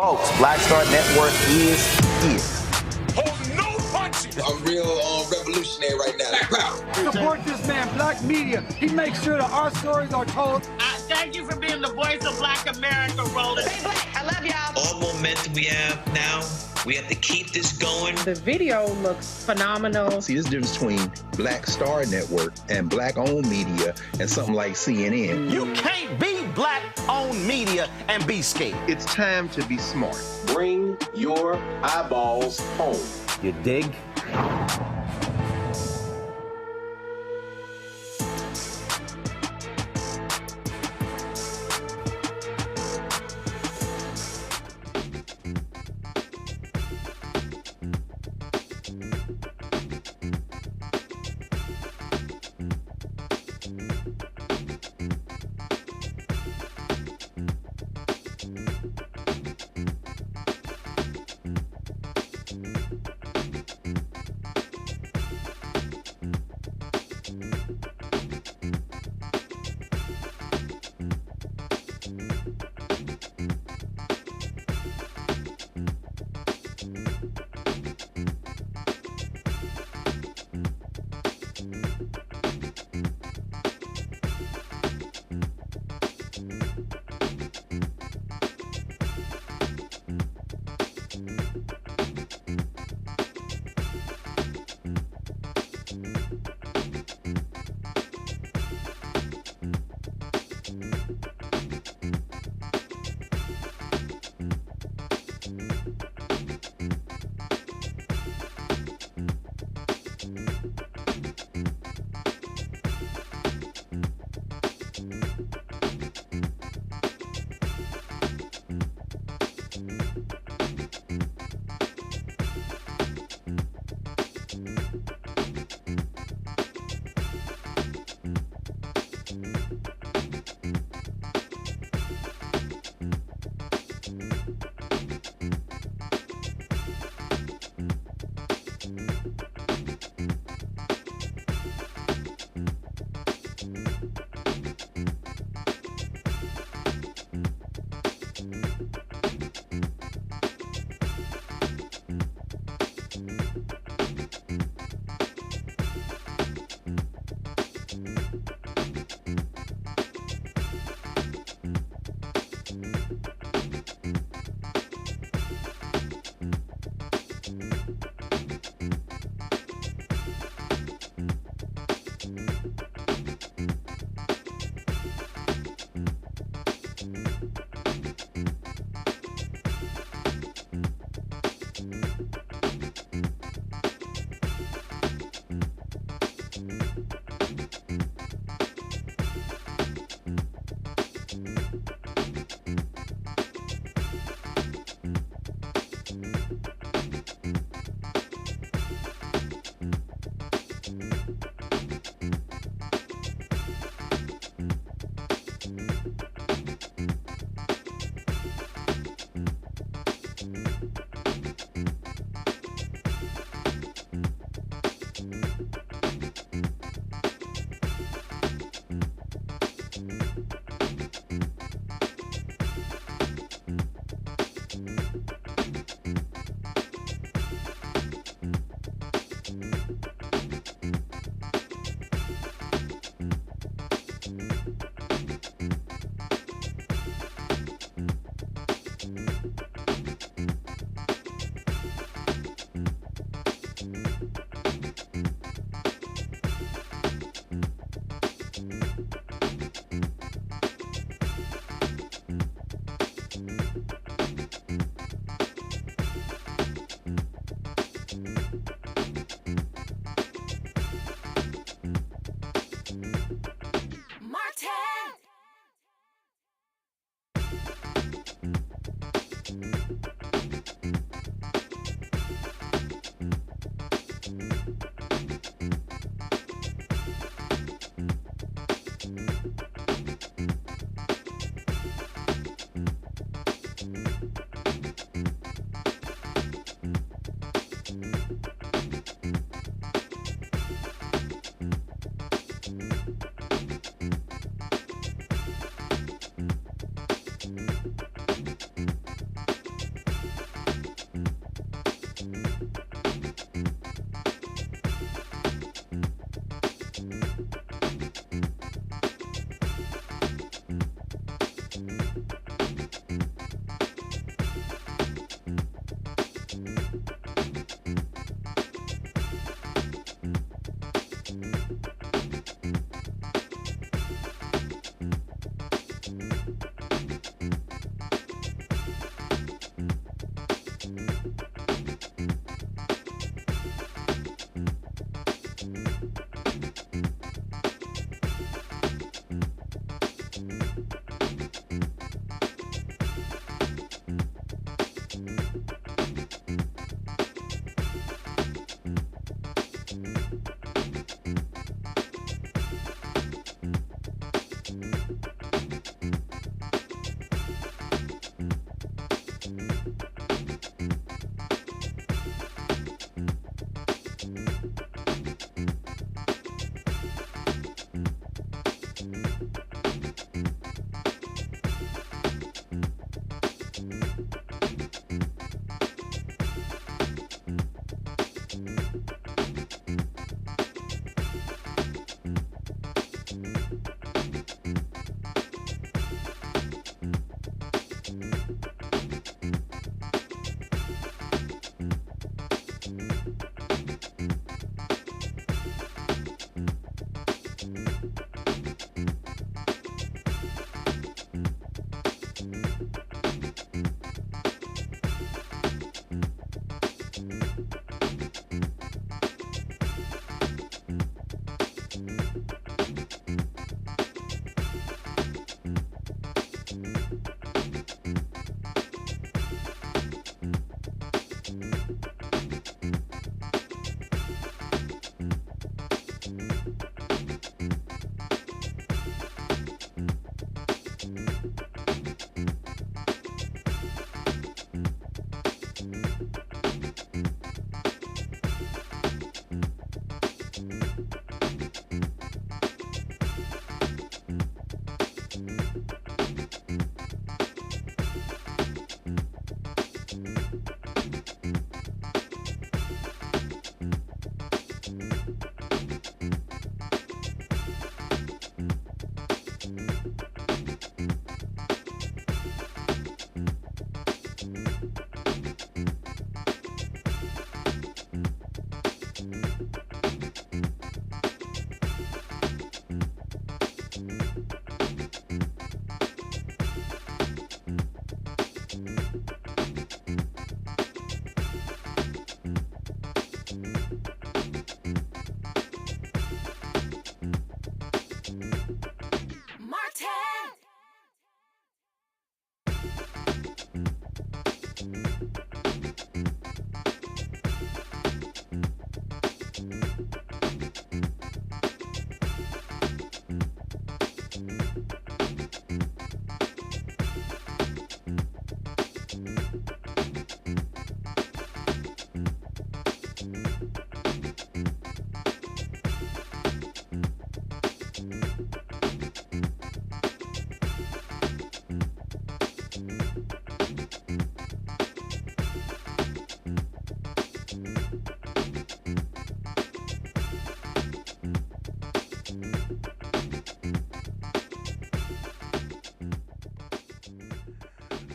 Folks, Black Star Network is here. Hold no punches. I'm real revolutionary right now. Black power. Support this man, Black media. He makes sure that our stories are told. Thank you for being the voice of Black America, Roland. Stay black. I love y'all. All momentum we have now, we have to keep this going. The video looks phenomenal. See, this difference between Black Star Network and Black-owned media and something like CNN. You can't be Black-owned media and be scared. It's time to be smart. Bring your eyeballs home. You dig?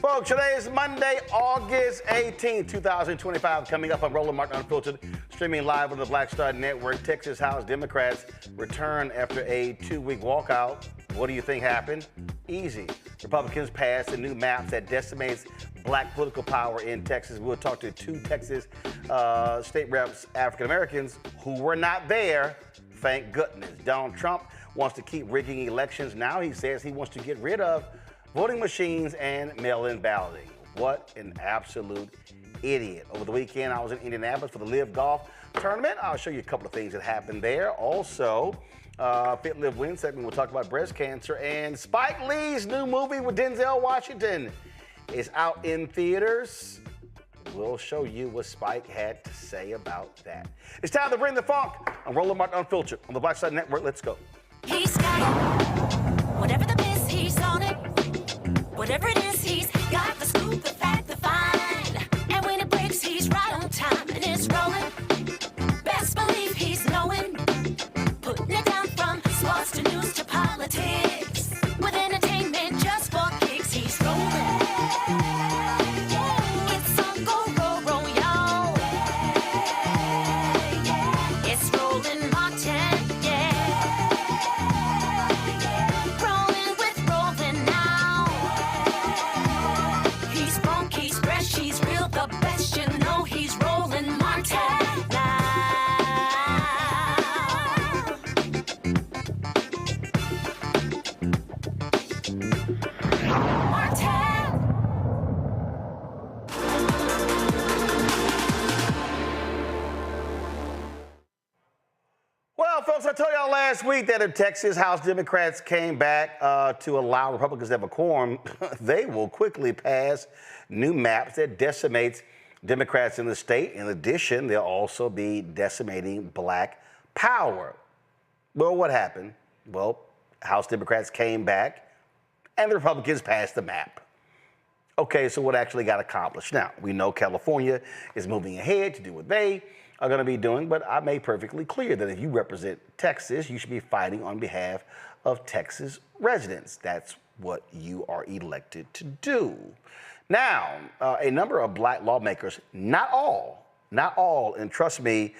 Folks, today is Monday, August 18, 2025. Coming up on Roland Martin Unfiltered, streaming live on the Black Star Network. Texas House Democrats return after a 2-week walkout. What do you think happened? Easy. Republicans passed the new maps that decimates black political power in Texas. We'll talk to 2 Texas state reps, African Americans, who were not there. Thank goodness. Donald Trump wants to keep rigging elections. Now he says he wants to get rid of voting machines and mail-in balloting. What an absolute idiot. Over the weekend, I was in Indianapolis for the Live Golf Tournament. I'll show you a couple of things that happened there. Also, Fit Live Win segment, we'll talk about breast cancer. And Spike Lee's new movie with Denzel Washington is out in theaters. We'll show you what Spike had to say about that. It's time to bring the funk on Roland Martin Unfiltered on the Black Side Network. Let's go. He's got it. Whatever the miss, he's on it. Whatever it is, he's got the scoop, the fact, the find. And when it breaks, he's right on time and it's rolling. Best believe he's knowing. Putting it down from sports to news to politics. With entertainment just for kicks, he's rolling. It's on go, roll, y'all. It's Roland Martin, Rolling with Roland now. He's funky, he's fresh, he's real, the best, you know he's Roland Martin now. Well, folks, I told y'all last week that if Texas House Democrats came back to allow Republicans to have a quorum, they will quickly pass new maps that decimates Democrats in the state. In addition, they'll also be decimating black power. Well, what happened? Well, House Democrats came back and the Republicans passed the map. Okay, so what actually got accomplished? Now, we know California is moving ahead to do what they are going to be doing, but I made perfectly clear that if you represent Texas, you should be fighting on behalf of Texas residents. That's what you are elected to do. Now, a number of black lawmakers, not all, and trust me,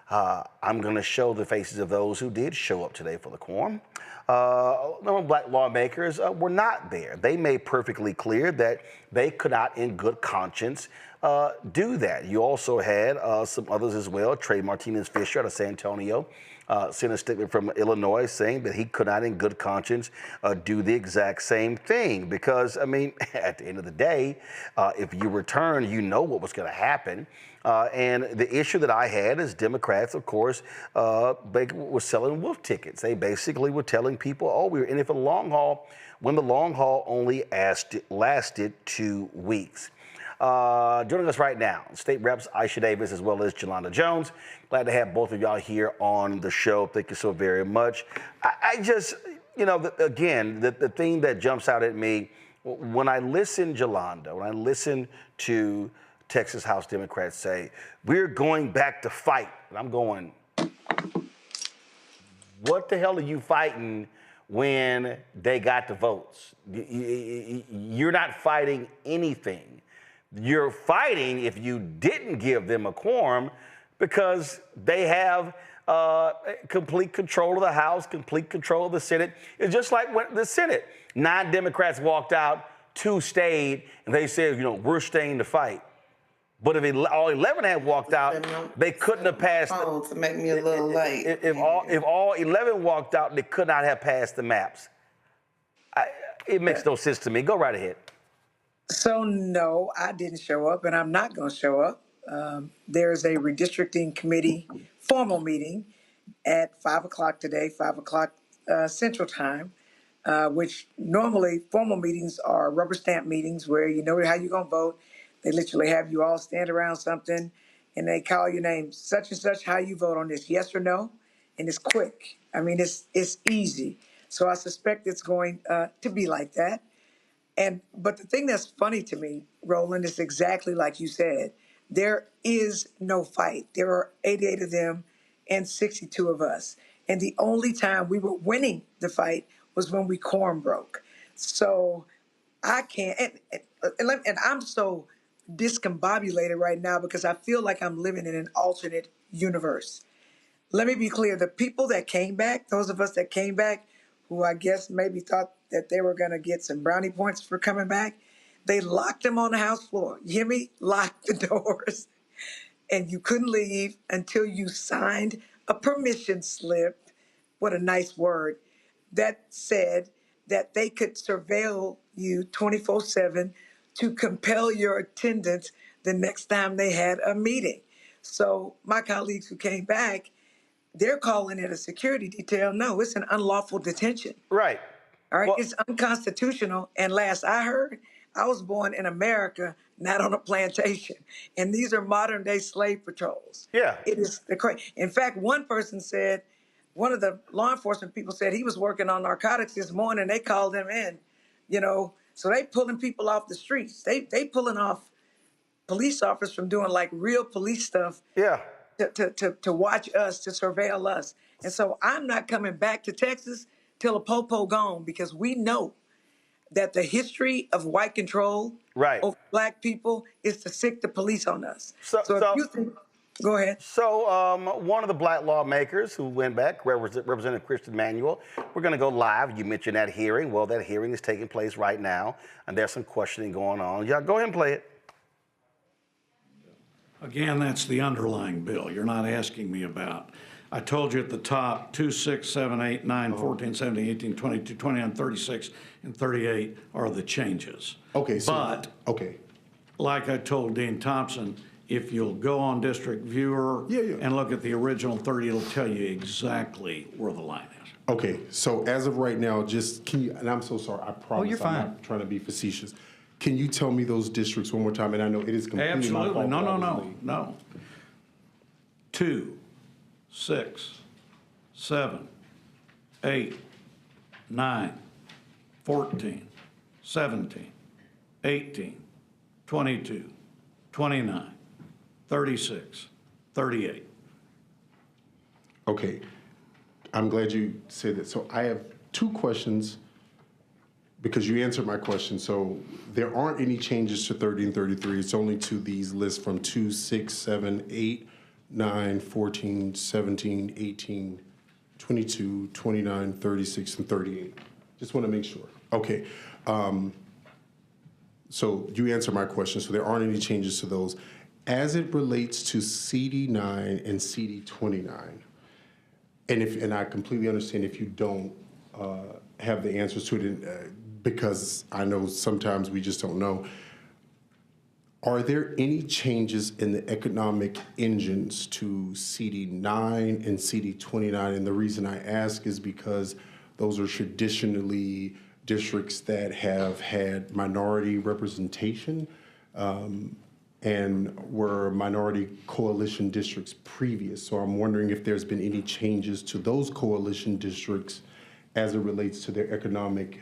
I'm going to show the faces of those who did show up today for the quorum. A number of black lawmakers were not there. They made perfectly clear that they could not, in good conscience, do that. You also had some others as well. Trey Martinez-Fisher out of San Antonio sent a statement from Illinois saying that he could not, in good conscience, do the exact same thing. Because, I mean, at the end of the day, if you return, you know what was going to happen. And the issue that I had is Democrats, of course, they were selling wolf tickets. They basically were telling people, oh, we were in it for the long haul, when the long haul only lasted 2 weeks. Joining us right now, State Reps Aichea Davis as well as Jolanda Jones. Glad to have both of y'all here on the show. Thank you so very much. I just, you know, again, the thing that jumps out at me, when I listen, Jolanda, when I listen to Texas House Democrats say, we're going back to fight. And I'm going, what the hell are you fighting when they got the votes? You're not fighting anything. You're fighting if you didn't give them a quorum because they have complete control of the House, complete control of the Senate. It's just like when the Senate, 9 Democrats walked out, 2 stayed, and they said, you know, we're staying to fight. But if all 11 had walked out, they couldn't have passed. To make me a little late. If all 11 walked out, they could not have passed the maps. It makes no sense to me. Go right ahead. So no, I didn't show up, and I'm not going to show up. There's a redistricting committee formal meeting at 5 o'clock today, 5 o'clock Central Time, which normally formal meetings are rubber stamp meetings where you know how you're going to vote. They literally have you all stand around something, and they call your name, such and such, how you vote on this, yes or no, and it's quick. I mean, it's easy. So I suspect it's going to be like that. But the thing that's funny to me, Roland, is exactly like you said. There is no fight. There are 88 of them and 62 of us. And the only time we were winning the fight was when we quorum broke. So I can't. and I'm so discombobulated right now because I feel like I'm living in an alternate universe. Let me be clear. The people that came back, those of us that came back, who I guess maybe thought that they were going to get some brownie points for coming back, they locked them on the house floor. You hear me? Locked the doors. And you couldn't leave until you signed a permission slip. What a nice word. That said that they could surveil you 24/7 to compel your attendance the next time they had a meeting. So my colleagues who came back, they're calling it a security detail. No, it's an unlawful detention. Right. All right, Well, it's unconstitutional. And last I heard, I was born in America, not on a plantation. And these are modern day slave patrols. yeah. It is the crazy. In fact, one person said, one of the law enforcement people said he was working on narcotics this morning. They called him in, so they pulling people off the streets. They pulling off police officers from doing like real police stuff Yeah. to watch us, to surveil us. And so I'm not coming back to Texas till a popo gone, because we know that the history of white control Right. over black people is to sick the police on us. So if you think, go ahead. So one of the black lawmakers who went back, Representative Christian Manuel, we're going to go live. You mentioned that hearing. Well, that hearing is taking place right now, and there's some questioning going on. Yeah, go ahead and play it. Again, that's the underlying bill. You're not asking me about. I told you at the top, 2, 6, 7, 8, 9, 14, 17, 18, 22, 29, 36, and 38 are the changes. Okay. But, okay. like I told Dean Thompson, if you'll go on District Viewer and look at the original 30, it'll tell you exactly where the line is. Okay, so as of right now, just can you, and I'm so sorry, I promise you're fine. I'm not trying to be facetious. Can you tell me those districts one more time? And I know it is completely Absolutely. my fault. No. 2, 6, 7, 8, 9, 14, 17, 18, 22, 29, 36, 38. Okay, I'm glad you said that. So I have 2 questions because you answered my question. So there aren't any changes to 30 and 33. It's only to these lists from 2, 6, 7, 8, 9, 14, 17, 18, 22, 29, 36, and 38. Just want to make sure. Okay. So you answered my question. So there aren't any changes to those. As it relates to CD9 and CD29, and I completely understand if you don't have the answers to it, because I know sometimes we just don't know. Are there any changes in the economic engines to CD9 and CD29? And the reason I ask is because those are traditionally districts that have had minority representation and were minority coalition districts previous. So I'm wondering if there's been any changes to those coalition districts as it relates to their economic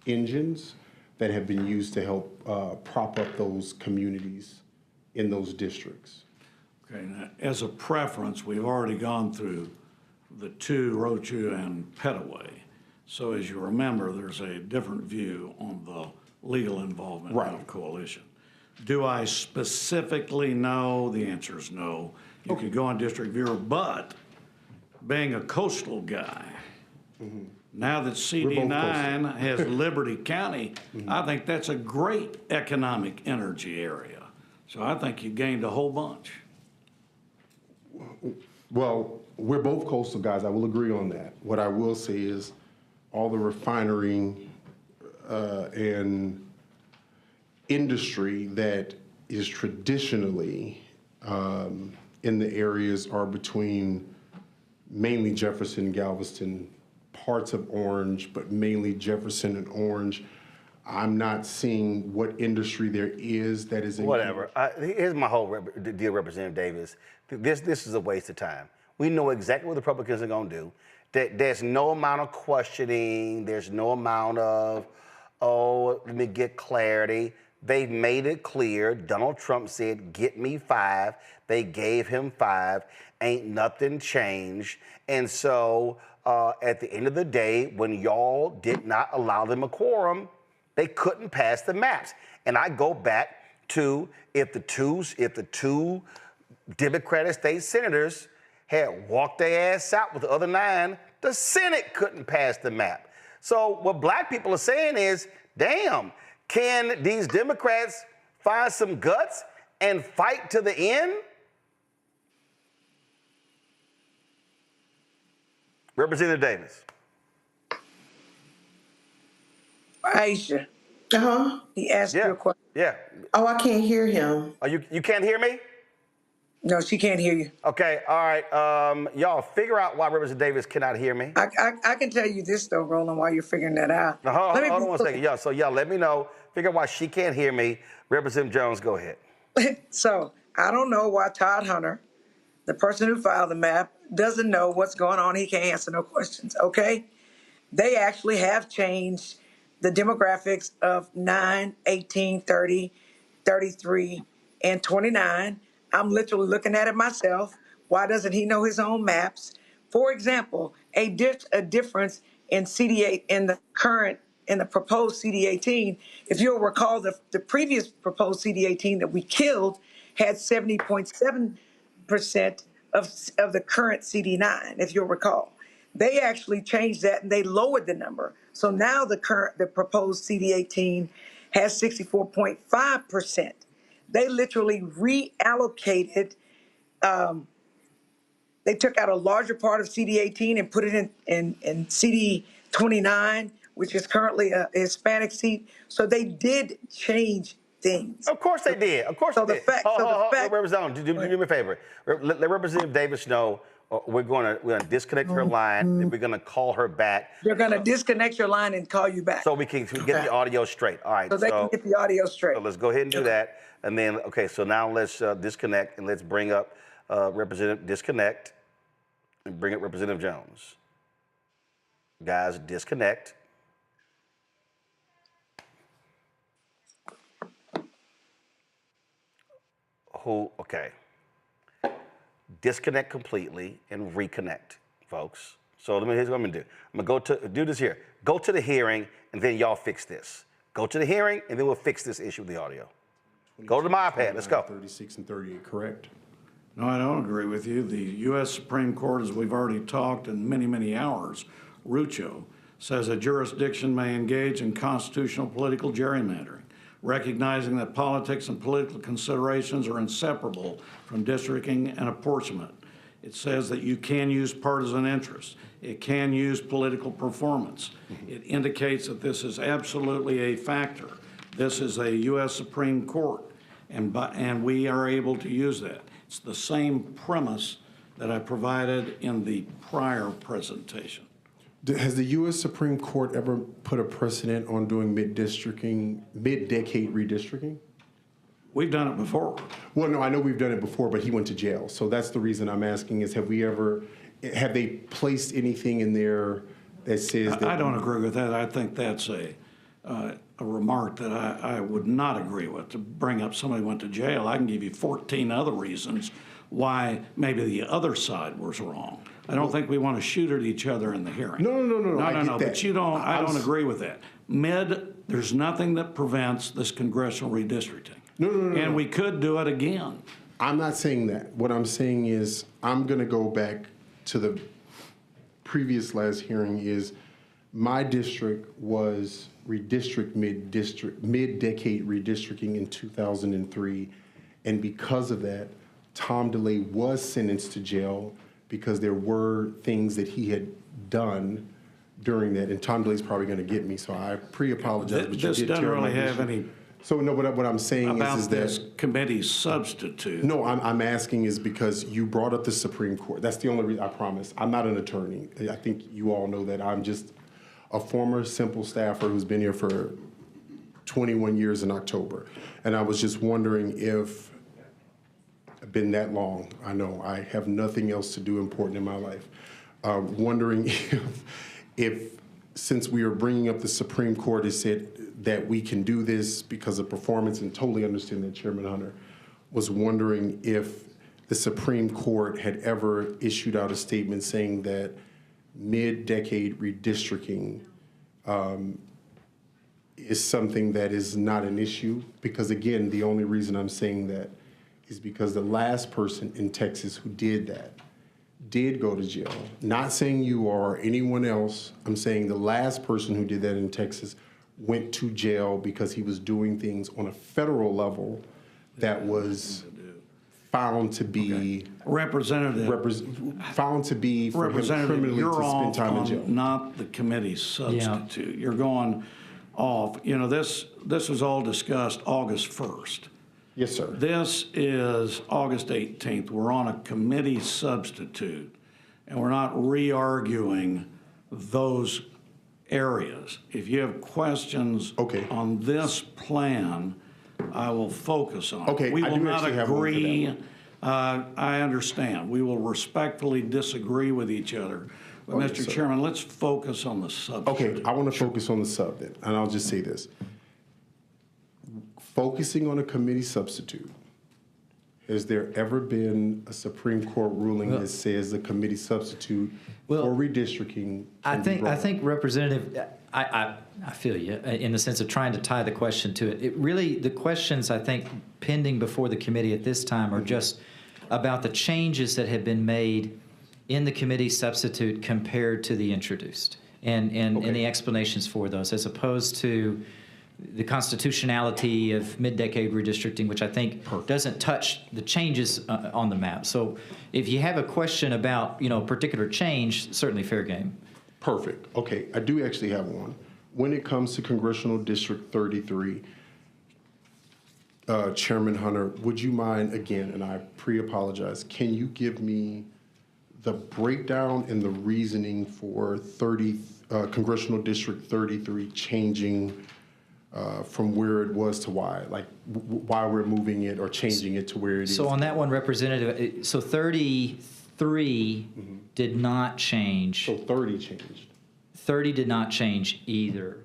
engines that have been used to help prop up those communities in those districts. Okay, now, as a preference, we've already gone through the 2, Rochu and Petaway. So as you remember, there's a different view on the legal involvement of coalition. Do I specifically know? The answer is no. You could go on District Viewer, but being a coastal guy, now that CD9 has Liberty County, I think that's a great economic energy area. So I think you gained a whole bunch. Well, we're both coastal guys. I will agree on that. What I will say is all the refinery and industry that is traditionally in the areas are between mainly Jefferson, Galveston, parts of Orange, but mainly Jefferson and Orange. I'm not seeing what industry there is that is in. Whatever. Here's my whole deal, Representative Davis. This is a waste of time. We know exactly what the Republicans are going to do. There's no amount of questioning. There's no amount of, let me get clarity. They've made it clear. Donald Trump said, get me 5. They gave him 5. Ain't nothing changed. And so at the end of the day, when y'all did not allow them a quorum, they couldn't pass the maps. And I go back to if the two Democratic state senators had walked their ass out with the other 9, the Senate couldn't pass the map. So what black people are saying is, damn, can these Democrats find some guts and fight to the end? Representative Davis. Aichea, he asked you a question. Yeah. Oh, I can't hear him. Oh, you can't hear me? No, she can't hear you. Okay, all right. Y'all figure out why Representative Davis cannot hear me. I can tell you this though, Roland, while you're figuring that out. Now, hold on one second. Y'all let me know. Figure out why she can't hear me. Representative Jones, go ahead. So I don't know why Todd Hunter, the person who filed the map, doesn't know what's going on. He can't answer no questions, okay? They actually have changed the demographics of 9, 18, 30, 33, and 29. I'm literally looking at it myself. Why doesn't he know his own maps? For example, a difference in CD8 in the proposed CD18. If you'll recall, the previous proposed CD18 that we killed had 70.7% of the current CD9, if you'll recall. They actually changed that and they lowered the number. So now the proposed CD18 has 64.5%. They literally reallocated. They took out a larger part of CD18 and put it in CD29, which is currently a Hispanic seat. So they did change things. Of course they did. Of course they did. Representative, do me a favor. Let Representative Davis know we're going to disconnect her line, and we're going to call her back. You're going to disconnect your line and call you back. So we can get the audio straight. All right. So they can get the audio straight. So let's go ahead and do that. And then, okay, so now let's disconnect and let's bring up disconnect and bring up Representative Jones. Guys, disconnect. Okay. Disconnect completely and reconnect, folks. So here's what I'm gonna do. I'm gonna do this here. Go to the hearing and then y'all fix this. Go to the hearing and then we'll fix this issue with the audio. Go to my iPad, let's go. 36 and 38, correct? No, I don't agree with you. The U.S. Supreme Court, as we've already talked in many, many hours, Rucho, says a jurisdiction may engage in constitutional political gerrymandering, recognizing that politics and political considerations are inseparable from districting and apportionment. It says that you can use partisan interests. It can use political performance. It indicates that this is absolutely a factor. This is a U.S. Supreme Court, and we are able to use that. It's the same premise that I provided in the prior presentation. Has the U.S. Supreme Court ever put a precedent on doing mid-decade redistricting? We've done it before. Well, no, I know we've done it before, but he went to jail. So that's the reason I'm asking is have they placed anything in there that says that? I don't agree with that. I think that's a remark that I would not agree with, to bring up somebody who went to jail. I can give you 14 other reasons why maybe the other side was wrong. I don't think we want to shoot at each other in the hearing. No. But you don't. I don't agree with that. There's nothing that prevents this congressional redistricting. No. And we could do it again. I'm not saying that. What I'm saying is I'm going to go back to the previous last hearing. Is my district was mid-decade redistricting in 2003, and because of that, Tom DeLay was sentenced to jail because there were things that he had done during that, and Tom DeLay's probably going to get me, so I pre-apologize. But this doesn't really have any. So no, what I'm saying is that this committee substitute. No, I'm asking is because you brought up the Supreme Court. That's the only reason. I promise. I'm not an attorney. I think you all know that. I'm just a former simple staffer who's been here for 21 years in October, and I was just wondering if I've been that long. I know I have nothing else to do important in my life. Wondering if since we are bringing up the Supreme Court has said that we can do this because of performance, and totally understand that, Chairman Hunter, was wondering if the Supreme Court had ever issued out a statement saying that mid-decade redistricting is something that is not an issue, because again, the only reason I'm saying that is because the last person in Texas who did that did go to jail. Not saying you or anyone else, I'm saying the last person who did that in Texas went to jail because he was doing things on a federal level that was found to be found to be for him criminally to spend time in jail. Not the committee substitute. Yeah. You're going off. You know, this was all discussed August 1st. Yes, sir. This is August 18th. We're on a committee substitute, and we're not re-arguing those areas. If you have questions on this plan, I will focus on it. We will not agree. I understand. We will respectfully disagree with each other. But Mr. Chairman, let's focus on the substitute. Okay, I want to focus on the sub then, and I'll just say this. Focusing on a committee substitute, has there ever been a Supreme Court ruling that says the committee substitute for redistricting? I think Representative, I feel you in the sense of trying to tie the question to it. It really, the questions I think pending before the committee at this time are just about the changes that have been made in the committee substitute compared to the introduced, and the explanations for those, as opposed to the constitutionality of mid-decade redistricting, which I think doesn't touch the changes on the map. So if you have a question about, a particular change, certainly fair game. Perfect. Okay, I do actually have one. When it comes to Congressional District 33, Chairman Hunter, would you mind, again, and I pre-apologize, can you give me the breakdown and the reasoning for Congressional District 33 changing from where it was to why, like why we're moving it or changing it to where it is? So on that one, Representative, so 33 did not change. So 30 changed. 30 did not change either.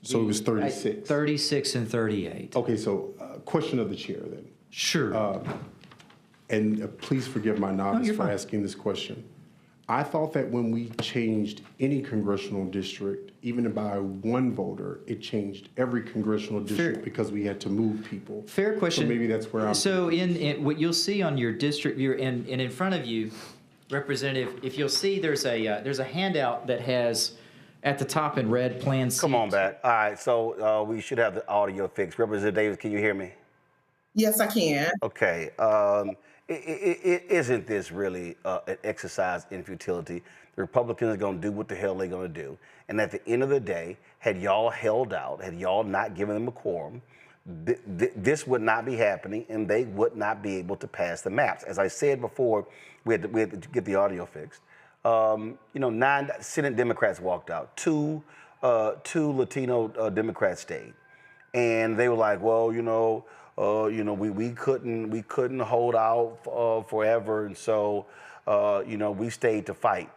So it was 36. 36 and 38. Okay, so question of the chair then. Sure. And please forgive my novice for asking this question. I thought that when we changed any congressional district, even by one voter, it changed every congressional district because we had to move people. Fair question. So maybe that's where I'm... So in what you'll see on your district view, and in front of you, Representative, if you'll see there's a handout that has at the top in red Plan C. Come on back. All right, so we should have the audio fixed. Representative Davis, can you hear me? Yes, I can. Okay. Isn't this really an exercise in futility? The Republicans are going to do what the hell they're going to do. And at the end of the day, had y'all held out, had y'all not given them a quorum, this would not be happening, and they would not be able to pass the maps. As I said before, we had to get the audio fixed. 9 Senate Democrats walked out. Two Latino Democrats stayed. And they were like, well, we couldn't hold out forever, and so we stayed to fight.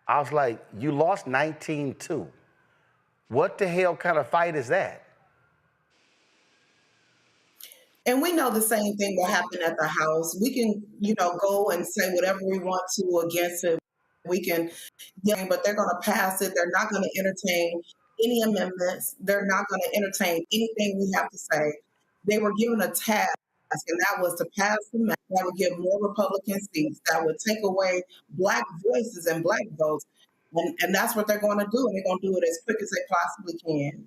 I was like, you lost 19-2. What the hell kind of fight is that? And we know the same thing will happen at the House. We can, go and say whatever we want to against it. We can, but they're going to pass it. They're not going to entertain any amendments. They're not going to entertain anything we have to say. They were given a task, and that was to pass the map. That would give more Republican seats. That would take away Black voices and Black votes. And that's what they're going to do, and they're going to do it as quick as they possibly can.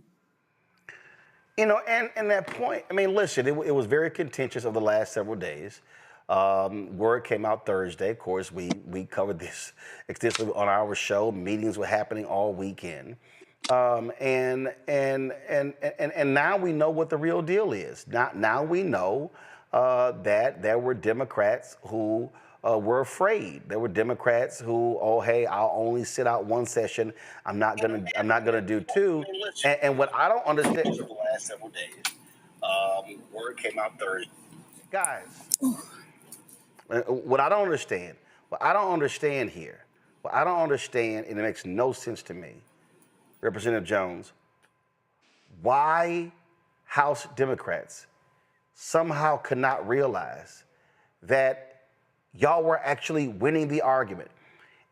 And that point, I mean, listen, it was very contentious over the last several days. Word came out Thursday. Of course, we covered this extensively on our show. Meetings were happening all weekend. And now we know what the real deal is. Now we know that there were Democrats who were afraid. There were Democrats who, hey, I'll only sit out one session. I'm not gonna do two. And what I don't understand over the last several days, word came out Thursday, guys. What I don't understand here, and it makes no sense to me, Representative Jones, why House Democrats somehow could not realize that y'all were actually winning the argument.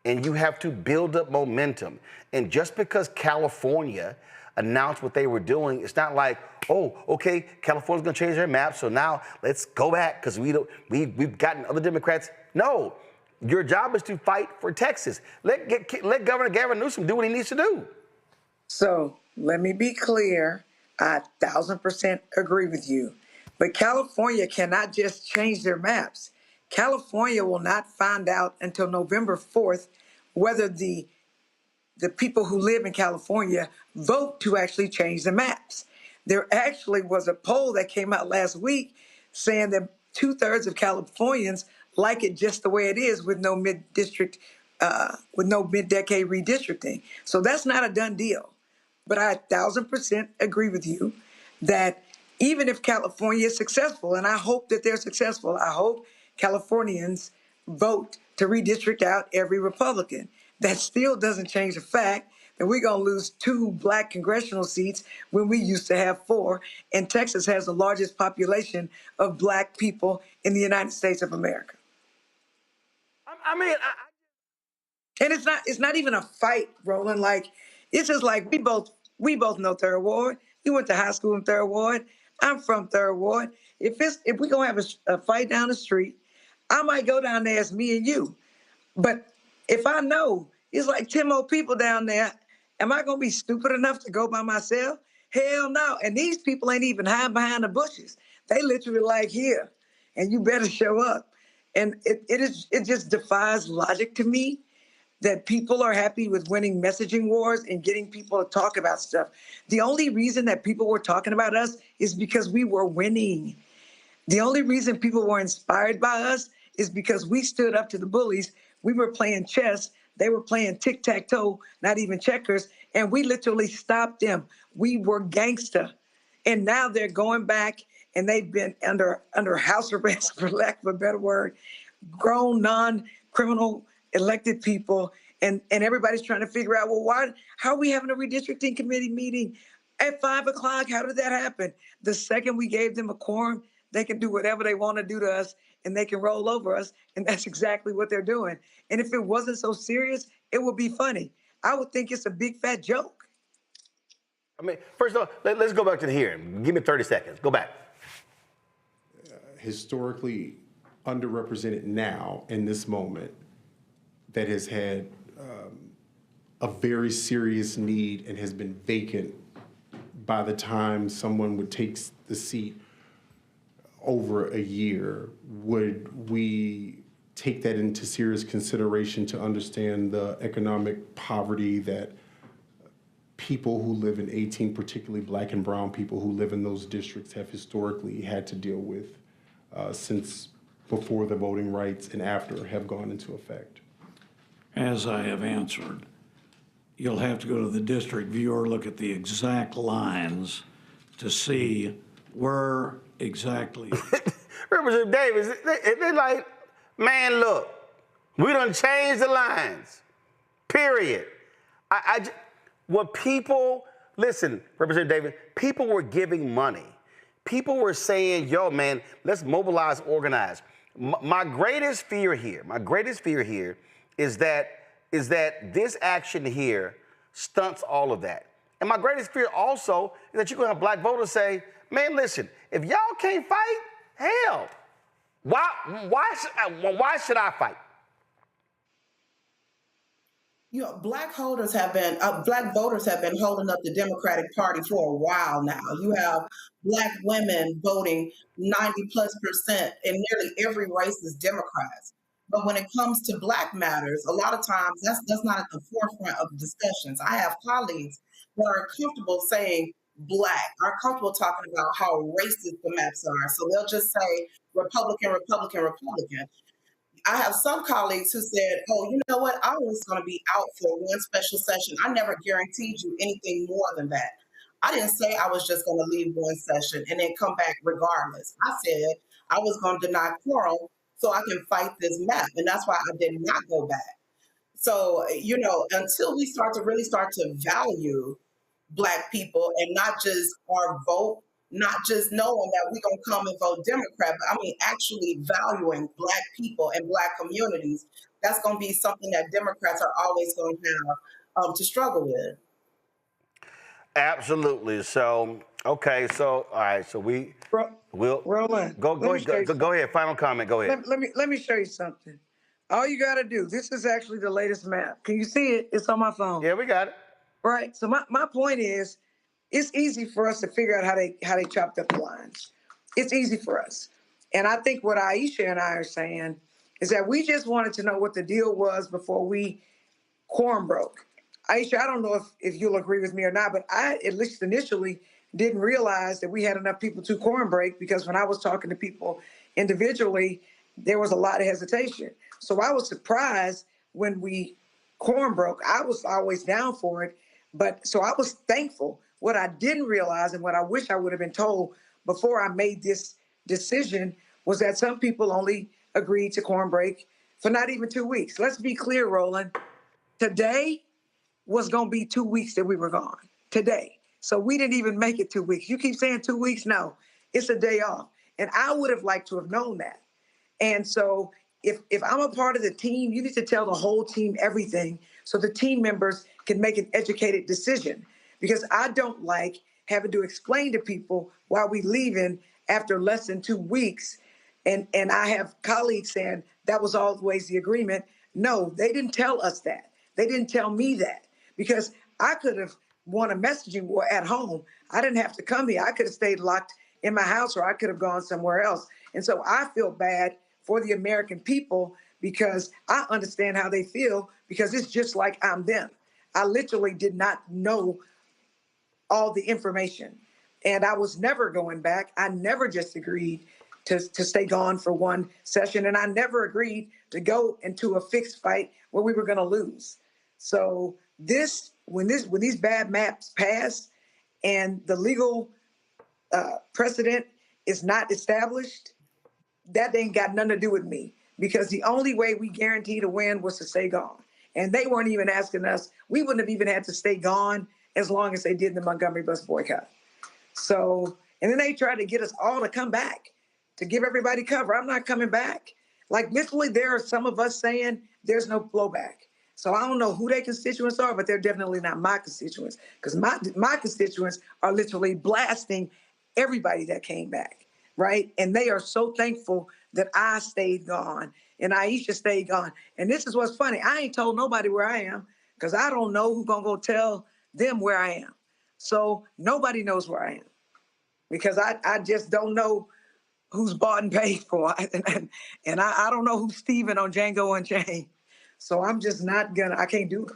and you have to build up momentum. And just because California announced what they were doing, it's not like, oh, okay, California's gonna change their map, so now let's go back because we've gotten other Democrats. No, your job is to fight for Texas. Let Governor Gavin Newsom do what he needs to do. So let me be clear. I 1,000% agree with you. But California cannot just change their maps. California will not find out until November 4th whether the people who live in California vote to actually change the maps. There actually was a poll that came out last week saying that 2/3 of Californians like it just the way it is with no mid-decade redistricting. So that's not a done deal. But I 1,000% agree with you that even if California is successful, and I hope that they're successful, I hope Californians vote to redistrict out every Republican. That still doesn't change the fact that we're going to lose 2 black congressional seats when we used to have 4. And Texas has the largest population of black people in the United States of America. And it's not even a fight, Roland. Like, it's just like we both know Third Ward. You went to high school in Third Ward. I'm from Third Ward. If we're gonna have a fight down the street, I might go down there as me and you. But if I know it's like 10 more people down there, am I gonna be stupid enough to go by myself? Hell no. And these people ain't even hiding behind the bushes. They literally like here, and you better show up. And it just defies logic to me that people are happy with winning messaging wars and getting people to talk about stuff. The only reason that people were talking about us is because we were winning. The only reason people were inspired by us is because we stood up to the bullies. We were playing chess. They were playing tic-tac-toe, not even checkers, and we literally stopped them. We were gangster. And now they're going back, and they've been under house arrest, for lack of a better word, grown, non-criminal elected people, and everybody's trying to figure out, well, how are we having a redistricting committee meeting at 5 o'clock? How did that happen? The second we gave them a quorum, they can do whatever they want to do to us, and they can roll over us, and that's exactly what they're doing. And if it wasn't so serious, it would be funny. I would think it's a big fat joke. I mean, first of all, let's go back to the hearing. Give me 30 seconds. Go back. Historically underrepresented now in this moment that has had a very serious need and has been vacant by the time someone would take the seat over a year. Would we take that into serious consideration to understand the economic poverty that people who live in 18, particularly black and brown people who live in those districts, have historically had to deal with since before the voting rights and after have gone into effect? As I have answered, you'll have to go to the district viewer, look at the exact lines to see where exactly. Representative Davis, they're like, man, look, we done changed the lines, period. Listen, Representative Davis, people were giving money. People were saying, yo, man, let's mobilize, organize. My greatest fear here is that this action here stunts all of that. And my greatest fear also is that you're going to have black voters say, man, listen, if y'all can't fight, hell, why should I fight? You know, black voters have been holding up the Democratic Party for a while now. You have black women voting 90+%, and nearly every race is Democrats. But when it comes to black matters, a lot of times that's not at the forefront of discussions. I have colleagues that are comfortable saying black, are comfortable talking about how racist the maps are. So they'll just say Republican, Republican, Republican. I have some colleagues who said, oh, you know what? I was going to be out for one special session. I never guaranteed you anything more than that. I didn't say I was just going to leave one session and then come back regardless. I said I was going to deny quorum so I can fight this map. And that's why I did not go back. So, you know, until we really start to value black people and not just our vote, not just knowing that we're going to come and vote Democrat, but I mean actually valuing black people and black communities, that's going to be something that Democrats are always going to have to struggle with. Absolutely. So, okay. So, all right. So we'll Roland, go ahead. Final comment. Go ahead. Let me show you something. All you got to do. This is actually the latest map. Can you see it? It's on my phone. Yeah, we got it. Right. So my point is, it's easy for us to figure out how they chopped up the lines. It's easy for us. And I think what Aichea and I are saying is that we just wanted to know what the deal was before we quorum broke. Aichea, I don't know if you'll agree with me or not, but I, at least initially, didn't realize that we had enough people to quorum break, because when I was talking to people individually, there was a lot of hesitation. So I was surprised when we quorum broke. I was always down for it, but so I was thankful. What I didn't realize, and what I wish I would have been told before I made this decision, was that some people only agreed to quorum break for not even 2 weeks. Let's be clear, Roland. Today was going to be 2 weeks that we were gone. Today. So we didn't even make it 2 weeks. You keep saying 2 weeks. No, it's a day off. And I would have liked to have known that. And so if I'm a part of the team, you need to tell the whole team everything so the team members can make an educated decision. Because I don't like having to explain to people why we leaving after less than 2 weeks. And I have colleagues saying that was always the agreement. No, they didn't tell us that. They didn't tell me that, because I could have won a messaging board at home. I didn't have to come here. I could have stayed locked in my house, or I could have gone somewhere else. And so I feel bad for the American people, because I understand how they feel, because it's just like I'm them. I literally did not know all the information, and I was never going back. I never just agreed to stay gone for one session, and I never agreed to go into a fixed fight where we were going to lose. So when these bad maps pass and the legal precedent is not established, that ain't got nothing to do with me, because the only way we guaranteed a win was to stay gone. And they weren't even asking us. We wouldn't have even had to stay gone as long as they did the Montgomery bus boycott. So, and then they tried to get us all to come back, to give everybody cover. I'm not coming back. Like, literally, there are some of us saying there's no blowback. So I don't know who their constituents are, but they're definitely not my constituents, because my constituents are literally blasting everybody that came back, right? And they are so thankful that I stayed gone and Aichea stayed gone. And this is what's funny. I ain't told nobody where I am, because I don't know who's going to go tell them where I am. So nobody knows where I am, because I just don't know who's bought and paid for. And I don't know who's Steven on Django Unchained. So I'm just not I can't do it.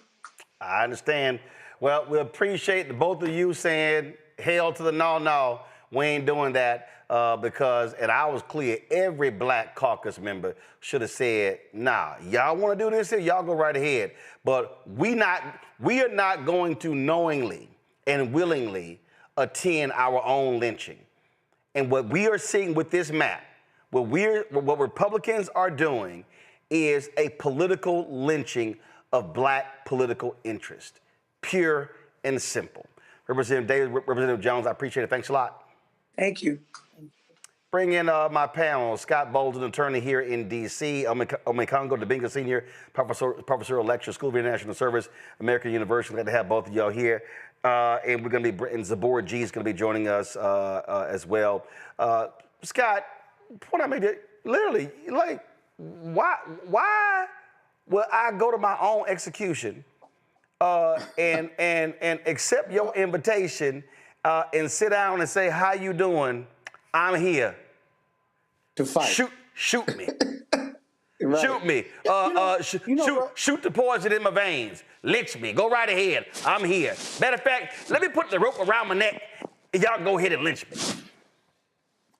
I understand. Well, we appreciate the both of you saying hell to the no, we ain't doing that, because, and I was clear, every Black Caucus member should have said, nah, y'all want to do this here, y'all go right ahead. But we are not going to knowingly and willingly attend our own lynching. And what we are seeing with this map, what Republicans are doing, is a political lynching of Black political interest, pure and simple. Representative Davis, Representative Jones, I appreciate it. Thanks a lot. Thank you. Bring in my panel, Scott Bolden, attorney here in D.C., Omekongo Dibinga Senior, professorial lecturer, School of International Service, American University. Glad to have both of y'all here. And we're going to be, and Zabor G is going to be joining us as well. Scott, point I made it, literally, like, why would I go to my own execution and accept your invitation and sit down and say, how you doing? I'm here. To fight. Shoot me. Right. Shoot me. Shoot the poison in my veins. Lynch me. Go right ahead. I'm here. Matter of fact, let me put the rope around my neck and y'all go ahead and lynch me.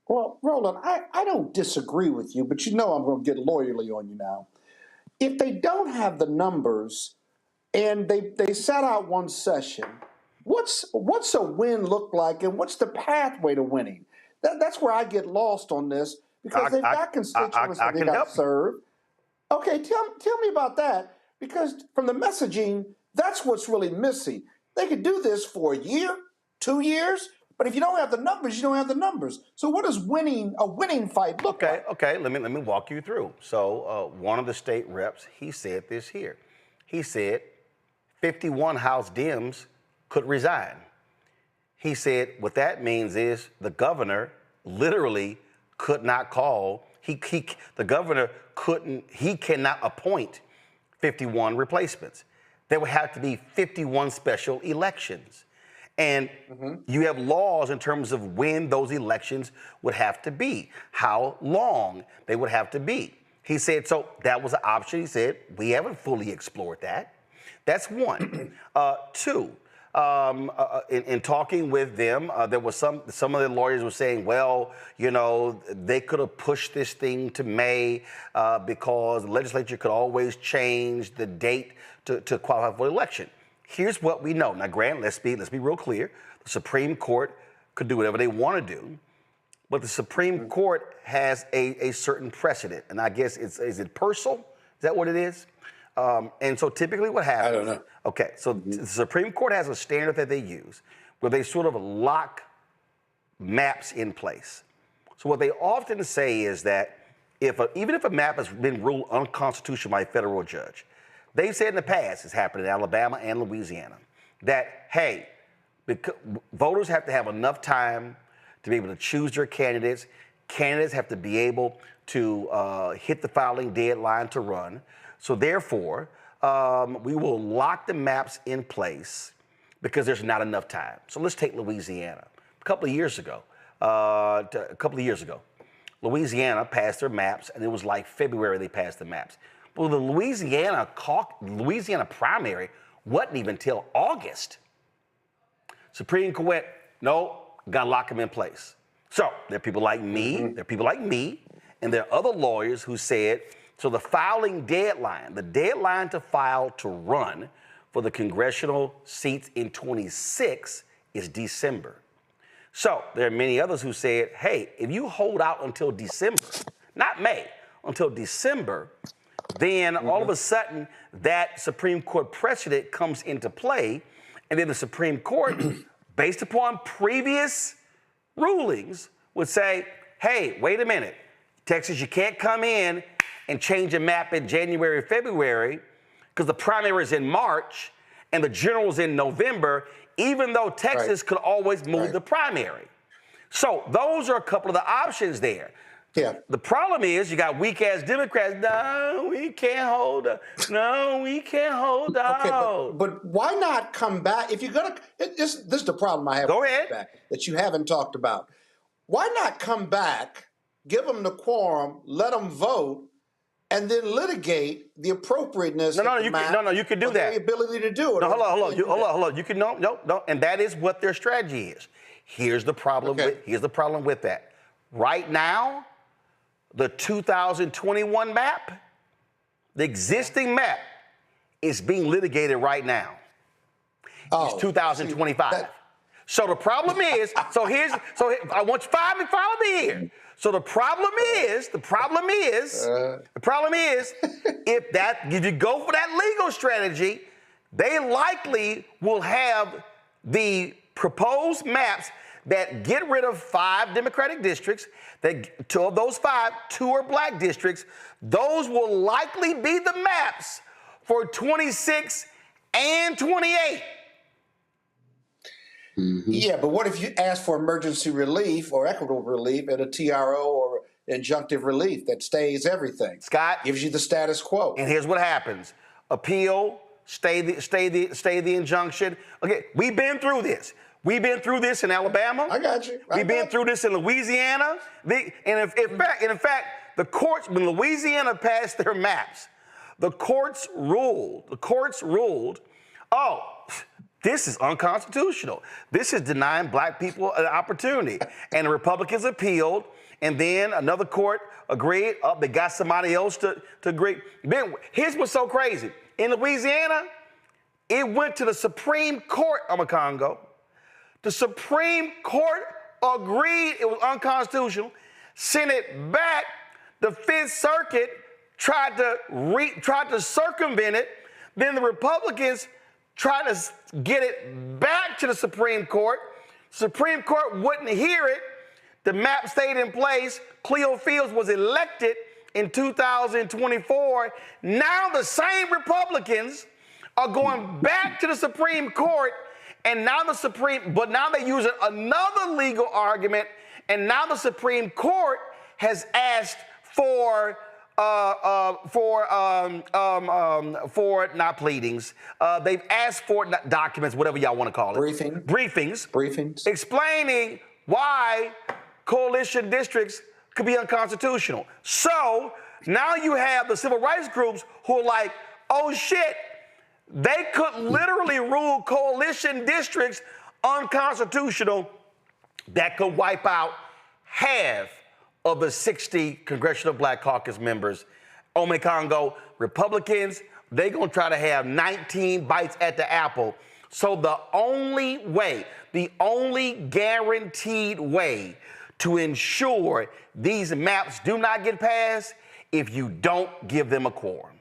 Well, Roland, I don't disagree with you, but you know I'm going to get lawyerly on you now. If they don't have the numbers and they set out one session, what's a win look like, and what's the pathway to winning? That's where I get lost on this, because they've got constituents that they got served. Okay, tell me about that, because from the messaging, that's what's really missing. They could do this for a year, 2 years, But if you don't have the numbers, you don't have the numbers. So what does a winning fight look like? Okay, let me walk you through. So one of the state reps, he said this here. He said 51 House Dems could resign. He said what that means is the governor literally could not call. The governor cannot appoint 51 replacements. There would have to be 51 special elections. And you have laws in terms of when those elections would have to be, how long they would have to be. He said, so that was an option. He said, we haven't fully explored that. That's one. Two, in talking with them, there was some of the lawyers were saying, well, you know, they could have pushed this thing to May because the legislature could always change the date to qualify for the election. Here's what we know. Now, granted, let's be real clear. The Supreme Court could do whatever they want to do, but the Supreme Court has a certain precedent, and I guess is it Purcell? Is that what it is? And so typically what happens? I don't know. Okay, so the Supreme Court has a standard that they use where they sort of lock maps in place. So what they often say is that even if a map has been ruled unconstitutional by a federal judge, they've said in the past, it's happened in Alabama and Louisiana, that, hey, voters have to have enough time to be able to choose their candidates. Candidates have to be able to hit the filing deadline to run. So therefore, we will lock the maps in place because there's not enough time. So let's take Louisiana. A couple of years ago, Louisiana passed their maps, and it was like February they passed the maps. Well, the Louisiana primary wasn't even till August. Supreme Court went, no, gotta lock them in place. So there are people like me, and there are other lawyers who said, so the filing deadline, the deadline to file to run for the congressional seats in 26 is December. So there are many others who said, hey, if you hold out until December, not May, until December, then all of a sudden that Supreme Court precedent comes into play, and then the Supreme Court, based upon previous rulings, would say, hey, wait a minute, Texas, you can't come in and change a map in January, February, because the primary is in March and the general is in November, even though Texas could always move the primary. So those are a couple of the options there. Yeah. The problem is you got weak-ass Democrats. No, we can't hold out. No, we can't hold out. Okay, but why not come back? If you're going to, this is the problem I have. Go ahead. That you haven't talked about. Why not come back, give them the quorum, let them vote, and then litigate the appropriateness of the map? You can do that. The ability to do it. No, hold on. You can no, and that is what their strategy is. Here's the problem. Here's the problem with that. Right now, the 2021 map, the existing map, is being litigated right now. It's 2025. So the problem is, I want you to follow me here. So the problem is, if you go for that legal strategy, they likely will have the proposed maps that get rid of 5 Democratic districts, that 2 of those 5, 2 are black districts. Those will likely be the maps for 26 and 28. Yeah, but what if you ask for emergency relief or equitable relief and a TRO or injunctive relief that stays everything? Scott gives you the status quo. And here's what happens: appeal, stay the injunction. Okay, we've been through this. We've been through this in Alabama. I got you. We've been through this in Louisiana. In fact, the courts, when Louisiana passed their maps, the courts ruled, oh, this is unconstitutional. This is denying black people an opportunity. And the Republicans appealed, and then another court agreed. Oh, they got somebody else to agree. Then here's what's so crazy. In Louisiana, it went to the Supreme Court of the Congo. The Supreme Court agreed it was unconstitutional, sent it back. The Fifth Circuit tried to circumvent it. Then the Republicans tried to get it back to the Supreme Court. Supreme Court wouldn't hear it. The map stayed in place. Cleo Fields was elected in 2024. Now the same Republicans are going back to the Supreme Court, and now but now they're using another legal argument, and now the Supreme Court has asked for not pleadings. They've asked for documents, whatever y'all want to call it. Briefings. Explaining why coalition districts could be unconstitutional. So now you have the civil rights groups who are like, oh shit, they could literally rule coalition districts unconstitutional. That could wipe out half of the 60 Congressional Black Caucus members. Ome Congo, Republicans, they're gonna try to have 19 bites at the apple. So the only guaranteed way to ensure these maps do not get passed if you don't give them a quorum.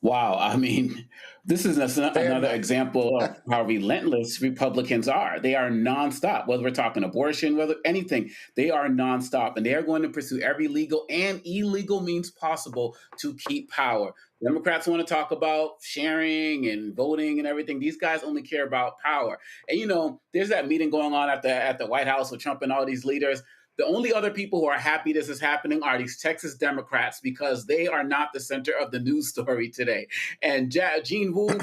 Wow, I mean, this is another example of how relentless Republicans are. They are nonstop, whether we're talking abortion, whether anything, they are nonstop, and they are going to pursue every legal and illegal means possible to keep power. Democrats want to talk about sharing and voting and everything. These guys only care about power. And, you know, there's that meeting going on at the White House with Trump and all these leaders. The only other people who are happy this is happening are these Texas Democrats, because they are not the center of the news story today. And Gene Wu,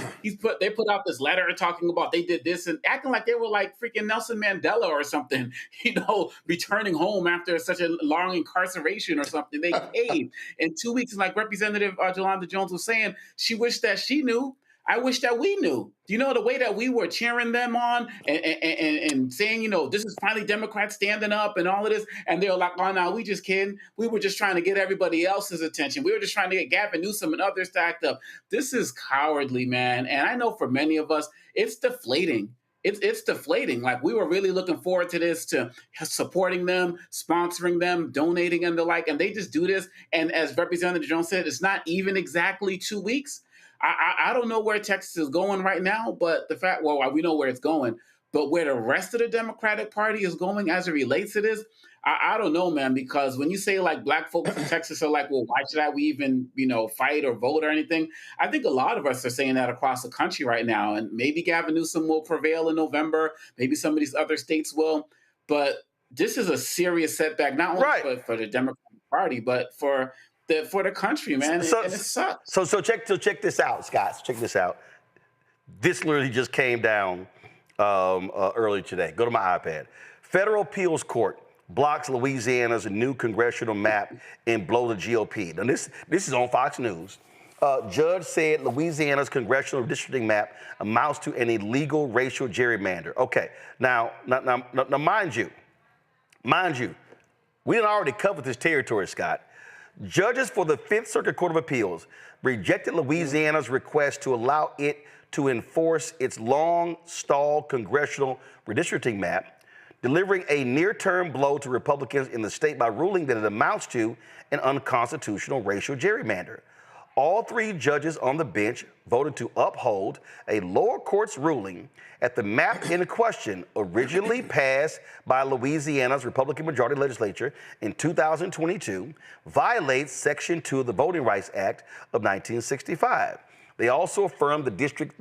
they put out this letter talking about they did this and acting like they were like freaking Nelson Mandela or something, you know, returning home after such a long incarceration or something. They caved in 2 weeks. And like Representative Jolanda Jones was saying, she wished that she knew. I wish that we knew. You know, the way that we were cheering them on and saying, you know, this is finally Democrats standing up and all of this. And they were like, oh, no, we just kidding. We were just trying to get everybody else's attention. We were just trying to get Gavin Newsom and others to act up. This is cowardly, man. And I know for many of us, it's deflating. It's deflating. Like, we were really looking forward to this, to supporting them, sponsoring them, donating and the like. And they just do this. And as Representative Jones said, it's not even exactly 2 weeks. I don't know where Texas is going right now, but we know where it's going, but where the rest of the Democratic Party is going as it relates to this, I don't know, man, because when you say like black folks in Texas are like, well, why should we even, you know, fight or vote or anything? I think a lot of us are saying that across the country right now, and maybe Gavin Newsom will prevail in November. Maybe some of these other states will, but this is a serious setback, not only for the Democratic Party, but for the country, man. And it sucks. So check this out, Scott. Check this out. This literally just came down earlier today. Go to my iPad. Federal Appeals Court blocks Louisiana's new congressional map and blow the GOP. Now this is on Fox News. Judge said Louisiana's congressional redistricting map amounts to an illegal racial gerrymander. Okay, now mind you, we done already covered this territory, Scott. Judges for the Fifth Circuit Court of Appeals rejected Louisiana's request to allow it to enforce its long-stalled congressional redistricting map, delivering a near-term blow to Republicans in the state by ruling that it amounts to an unconstitutional racial gerrymander. All three judges on the bench voted to uphold a lower court's ruling at the map in question, originally passed by Louisiana's Republican majority legislature in 2022, violates Section 2 of the Voting Rights Act of 1965. They also affirmed the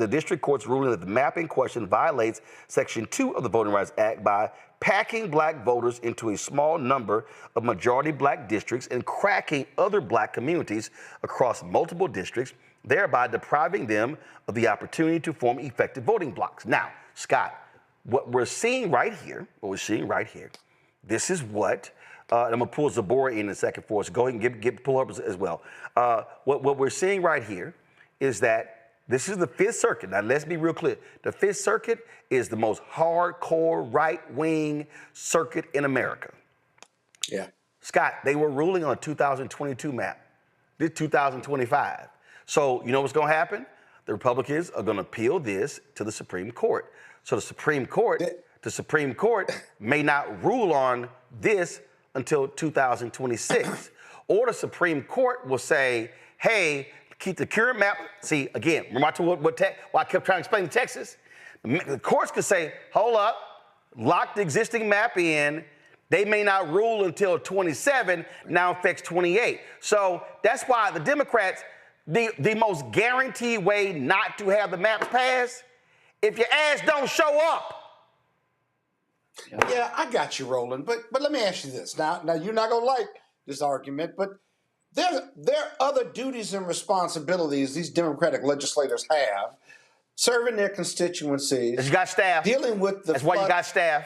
district court's ruling that the map in question violates Section 2 of the Voting Rights Act by packing black voters into a small number of majority black districts and cracking other black communities across multiple districts, thereby depriving them of the opportunity to form effective voting blocks. Now, Scott, what we're seeing right here, this is what, I'm gonna pull Zabora in a second for us. Go ahead and pull up as well. What we're seeing right here is that this is the Fifth Circuit. Now, let's be real clear. The Fifth Circuit is the most hardcore right-wing circuit in America. Yeah. Scott, they were ruling on a 2022 map. This 2025. So you know what's going to happen? The Republicans are going to appeal this to the Supreme Court. So the Supreme Court may not rule on this until 2026. Or the Supreme Court will say, hey, keep the current map. See, again, remember why I kept trying to explain to Texas? The courts could say, hold up, lock the existing map in. They may not rule until 27, now affects 28. So that's why the Democrats, the most guaranteed way not to have the maps passed, if your ass don't show up. Yeah, I got you, Roland. But let me ask you this. Now you're not gonna like this argument, but there are other duties and responsibilities these Democratic legislators have, serving their constituencies. You got staff. Dealing with the. That's why you got staff.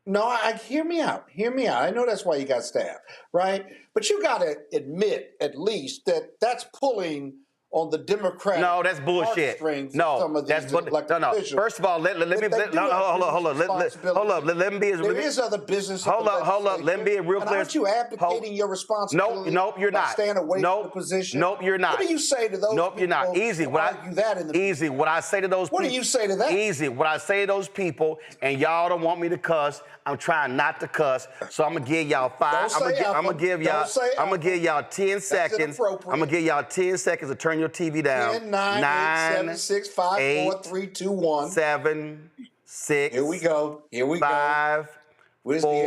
No, hear me out. Hear me out. I know that's why you got staff, right? But you got to admit, at least, that that's pulling on the Democratic. No, that's bullshit. No, that's no. First of all, let me hold up. Let me be as there is other business. Hold up. Let me be real clear. Aren't you abdicating your responsibility? Nope, you're not. Staying away from the position. Nope, you're not. What do you say to those? Nope, you're not. Easy. What I say to those people. What do you say to that? Easy. What I say to those people, and y'all don't want me to cuss. I'm trying not to cuss, so I'm gonna give y'all 5. I'm gonna give y'all 10 seconds. I'm gonna give y'all 10 seconds to turn your TV down. 10, 9, 8, 7, 6, 5, 4, 3, 2, 1. 7, 6. Here we go. 5. Where's 4, the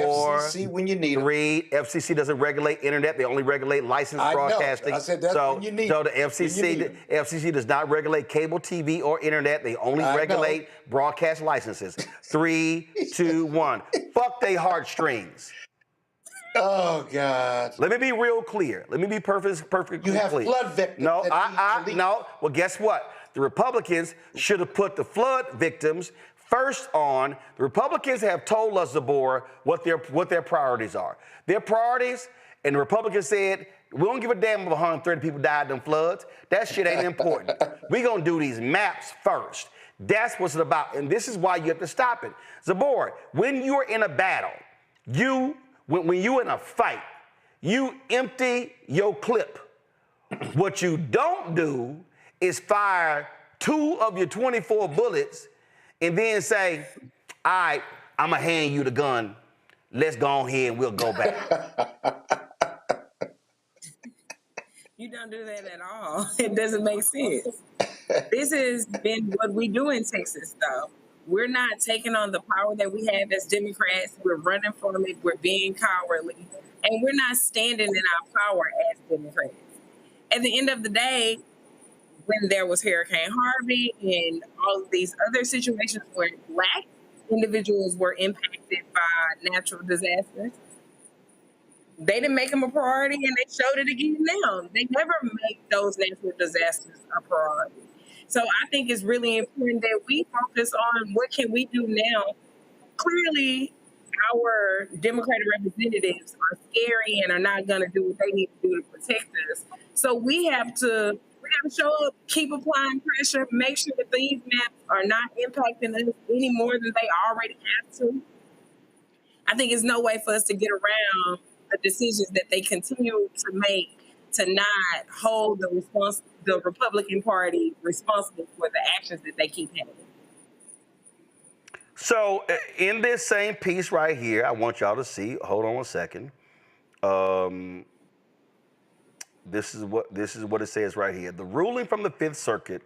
FCC when you need 3. FCC doesn't regulate internet. They only regulate licensed broadcasting. I said that's when you need So the FCC does not regulate cable TV or internet. They only regulate broadcast licenses. 3, 2, 1. Fuck they heartstrings. Oh God. Let me be real clear. Let me be perfectly clear. You have flood victims. No. Well, guess what? The Republicans should have put the flood victims first on. The Republicans have told us, Zabor, what their priorities are. Their priorities, and the Republicans said, we don't give a damn if 130 people died in them floods. That shit ain't important. We gonna do these maps first. That's what it's about, and this is why you have to stop it. Zabor, when you're in a battle, when you're in a fight, you empty your clip. What you don't do is fire 2 of your 24 bullets and then say, all right, I'm going to hand you the gun. Let's go on here and we'll go back. You don't do that at all. It doesn't make sense. This has been what we do in Texas, though. We're not taking on the power that we have as Democrats. We're running from it. We're being cowardly. And we're not standing in our power as Democrats. At the end of the day, when there was Hurricane Harvey and all of these other situations where Black individuals were impacted by natural disasters, they didn't make them a priority, and they showed it again now. They never make those natural disasters a priority. So I think it's really important that we focus on what can we do now. Clearly, our Democratic representatives are scary and are not going to do what they need to do to protect us. So we have to show up, keep applying pressure, make sure that these maps are not impacting us any more than they already have to. I think there's no way for us to get around the decisions that they continue to make to not hold the Republican Party responsible for the actions that they keep having. So in this same piece right here, I want y'all to see, hold on a second. This is what it says right here. The ruling from the Fifth Circuit,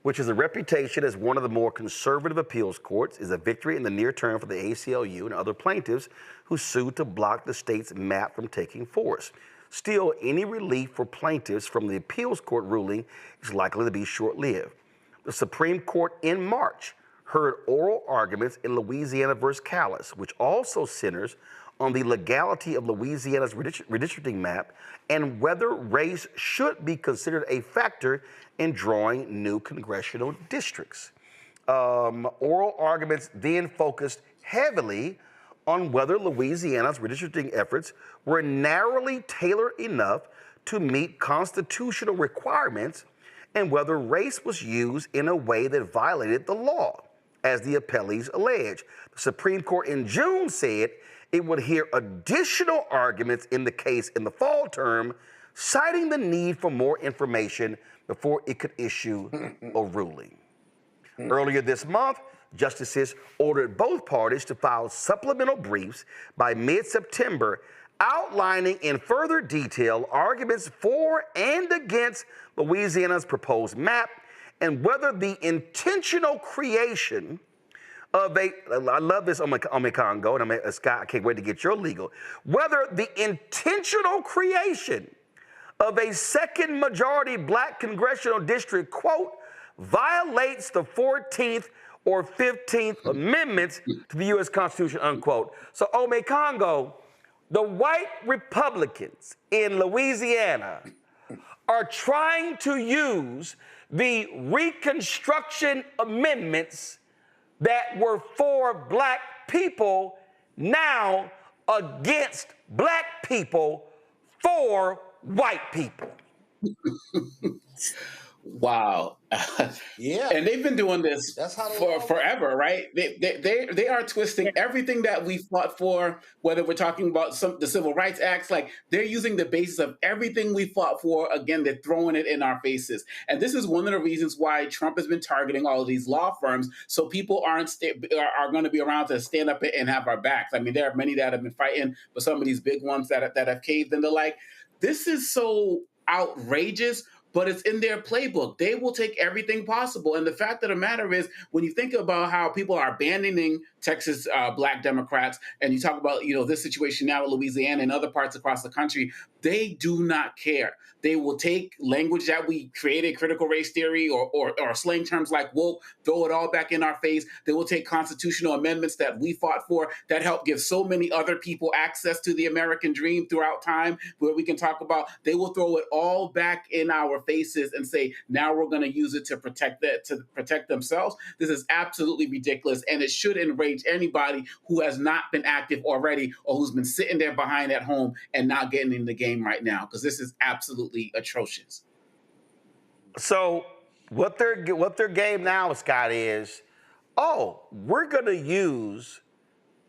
which has a reputation as one of the more conservative appeals courts, is a victory in the near term for the ACLU and other plaintiffs who sued to block the state's map from taking force. Still, any relief for plaintiffs from the appeals court ruling is likely to be short-lived. The Supreme Court in March heard oral arguments in Louisiana versus Callis, which also centers on the legality of Louisiana's redistricting map and whether race should be considered a factor in drawing new congressional districts. Oral arguments then focused heavily on whether Louisiana's redistricting efforts were narrowly tailored enough to meet constitutional requirements and whether race was used in a way that violated the law, as the appellees allege. The Supreme Court in June said it would hear additional arguments in the case in the fall term, citing the need for more information before it could issue a ruling. Earlier this month, justices ordered both parties to file supplemental briefs by mid-September outlining in further detail arguments for and against Louisiana's proposed map and whether the intentional creation of a, I love this, Congo, and Scott, I can't wait to get your legal, whether the intentional creation of a second majority black congressional district, quote, violates the 14th or 15th amendments to the U.S. Constitution, unquote. So, Congo, the white Republicans in Louisiana are trying to use the Reconstruction amendments that were for black people now against black people for white people. Wow. Yeah. And they've been doing this for forever, right? They are twisting everything that we fought for, whether we're talking about the Civil Rights Acts, like they're using the basis of everything we fought for. Again, they're throwing it in our faces. And this is one of the reasons why Trump has been targeting all of these law firms, so people are going to be around to stand up and have our backs. I mean, there are many that have been fighting, but some of these big ones that have caved, and they're like, this is so outrageous, but it's in their playbook. They will take everything possible. And the fact of the matter is, when you think about how people are abandoning Texas black Democrats, and you talk about, this situation now in Louisiana and other parts across the country, they do not care. They will take language that we created, critical race theory, or slang terms like woke, throw it all back in our face. They will take constitutional amendments that we fought for that help give so many other people access to the American dream throughout time, where we can talk about, they will throw it all back in our faces and say, now we're going to use it to protect themselves. This is absolutely ridiculous, and it should enrage anybody who has not been active already, or who's been sitting there behind at home and not getting in the game right now, because this is absolutely atrocious. So what their game now, Scott, is, we're going to use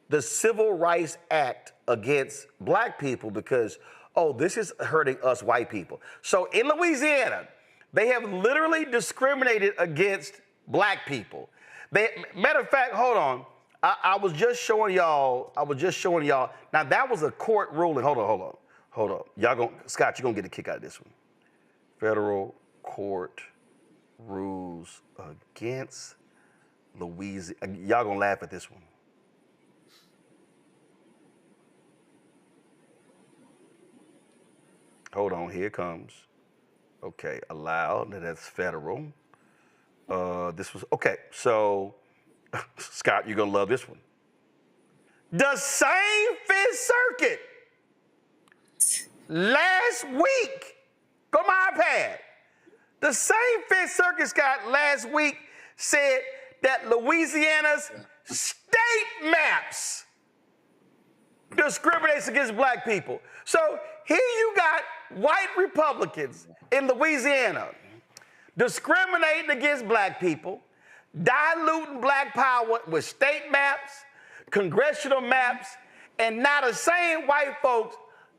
the Civil Rights Act against black people because, this is hurting us white people. So in Louisiana, they have literally discriminated against black people. Matter of fact, hold on. I was just showing y'all. Now, that was a court ruling. Hold on. Scott, you're going to get a kick out of this one. Federal court rules against Louisiana. Y'all going to laugh at this one. Hold on, here it comes. Okay, allowed, that's federal. So, Scott, you're gonna love this one. The same Fifth Circuit last week, go my iPad. The same Fifth Circuit, Scott, last week said that Louisiana's state maps discriminates against black people. So here you got white Republicans in Louisiana discriminating against black people, diluting black power with state maps, congressional maps, and now the same white folks,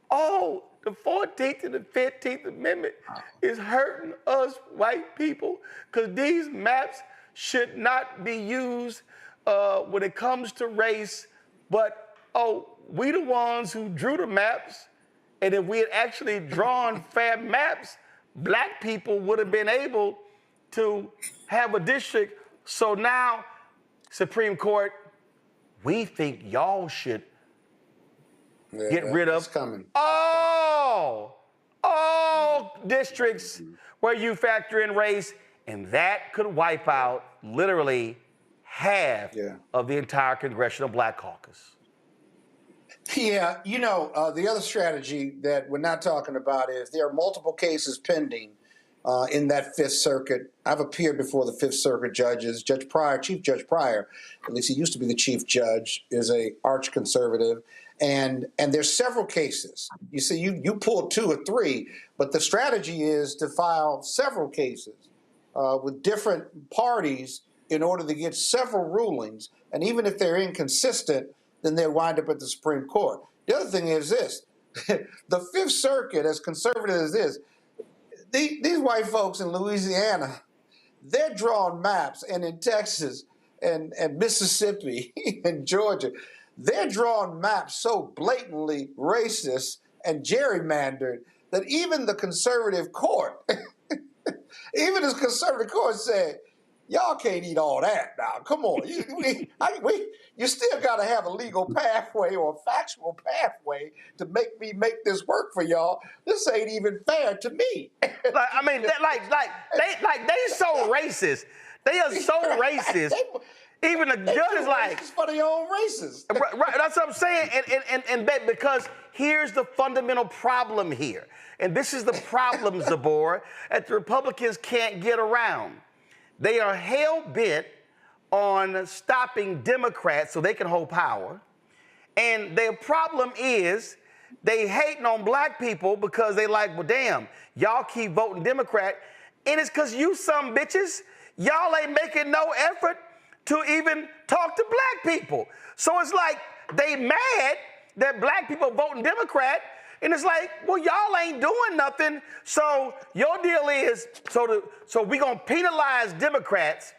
the 14th and the 15th Amendment is hurting us white people because these maps should not be used when it comes to race, but, we the ones who drew the maps, and if we had actually drawn fair maps, black people would have been able to have a district. So now, Supreme Court, we think y'all should get rid of all districts where you factor in race, and that could wipe out literally half of the entire Congressional Black Caucus. Yeah, the other strategy that we're not talking about is there are multiple cases pending in that Fifth Circuit. I've appeared before the Fifth Circuit judges. Chief Judge Pryor, at least he used to be the chief judge, is a arch conservative. And there's several cases. You see, you pulled 2 or 3, but the strategy is to file several cases with different parties in order to get several rulings. And even if they're inconsistent, then they wind up at the Supreme Court. The other thing is this. The Fifth Circuit, as conservative as this, these white folks in Louisiana, they're drawing maps, and in Texas and Mississippi and Georgia, they're drawing maps so blatantly racist and gerrymandered that even the conservative court Even as conservative court said, y'all can't eat all that now. Come on. You still got to have a legal pathway or a factual pathway to make me make this work for y'all. This ain't even fair to me. Like, I mean, they so racist. They are so racist. Even the judge is like, for their own races. Right, that's what I'm saying. And because here's the fundamental problem here. And this is the problem, Zabor, that the Republicans can't get around. They are hell-bent on stopping Democrats so they can hold power. And their problem is they hating on black people because they like, well, damn, y'all keep voting Democrat. And it's because you some bitches, y'all ain't making no effort to even talk to black people. So it's like they mad that black people voting Democrat, and it's like, well, y'all ain't doing nothing. So your deal is, so we gonna penalize Democrats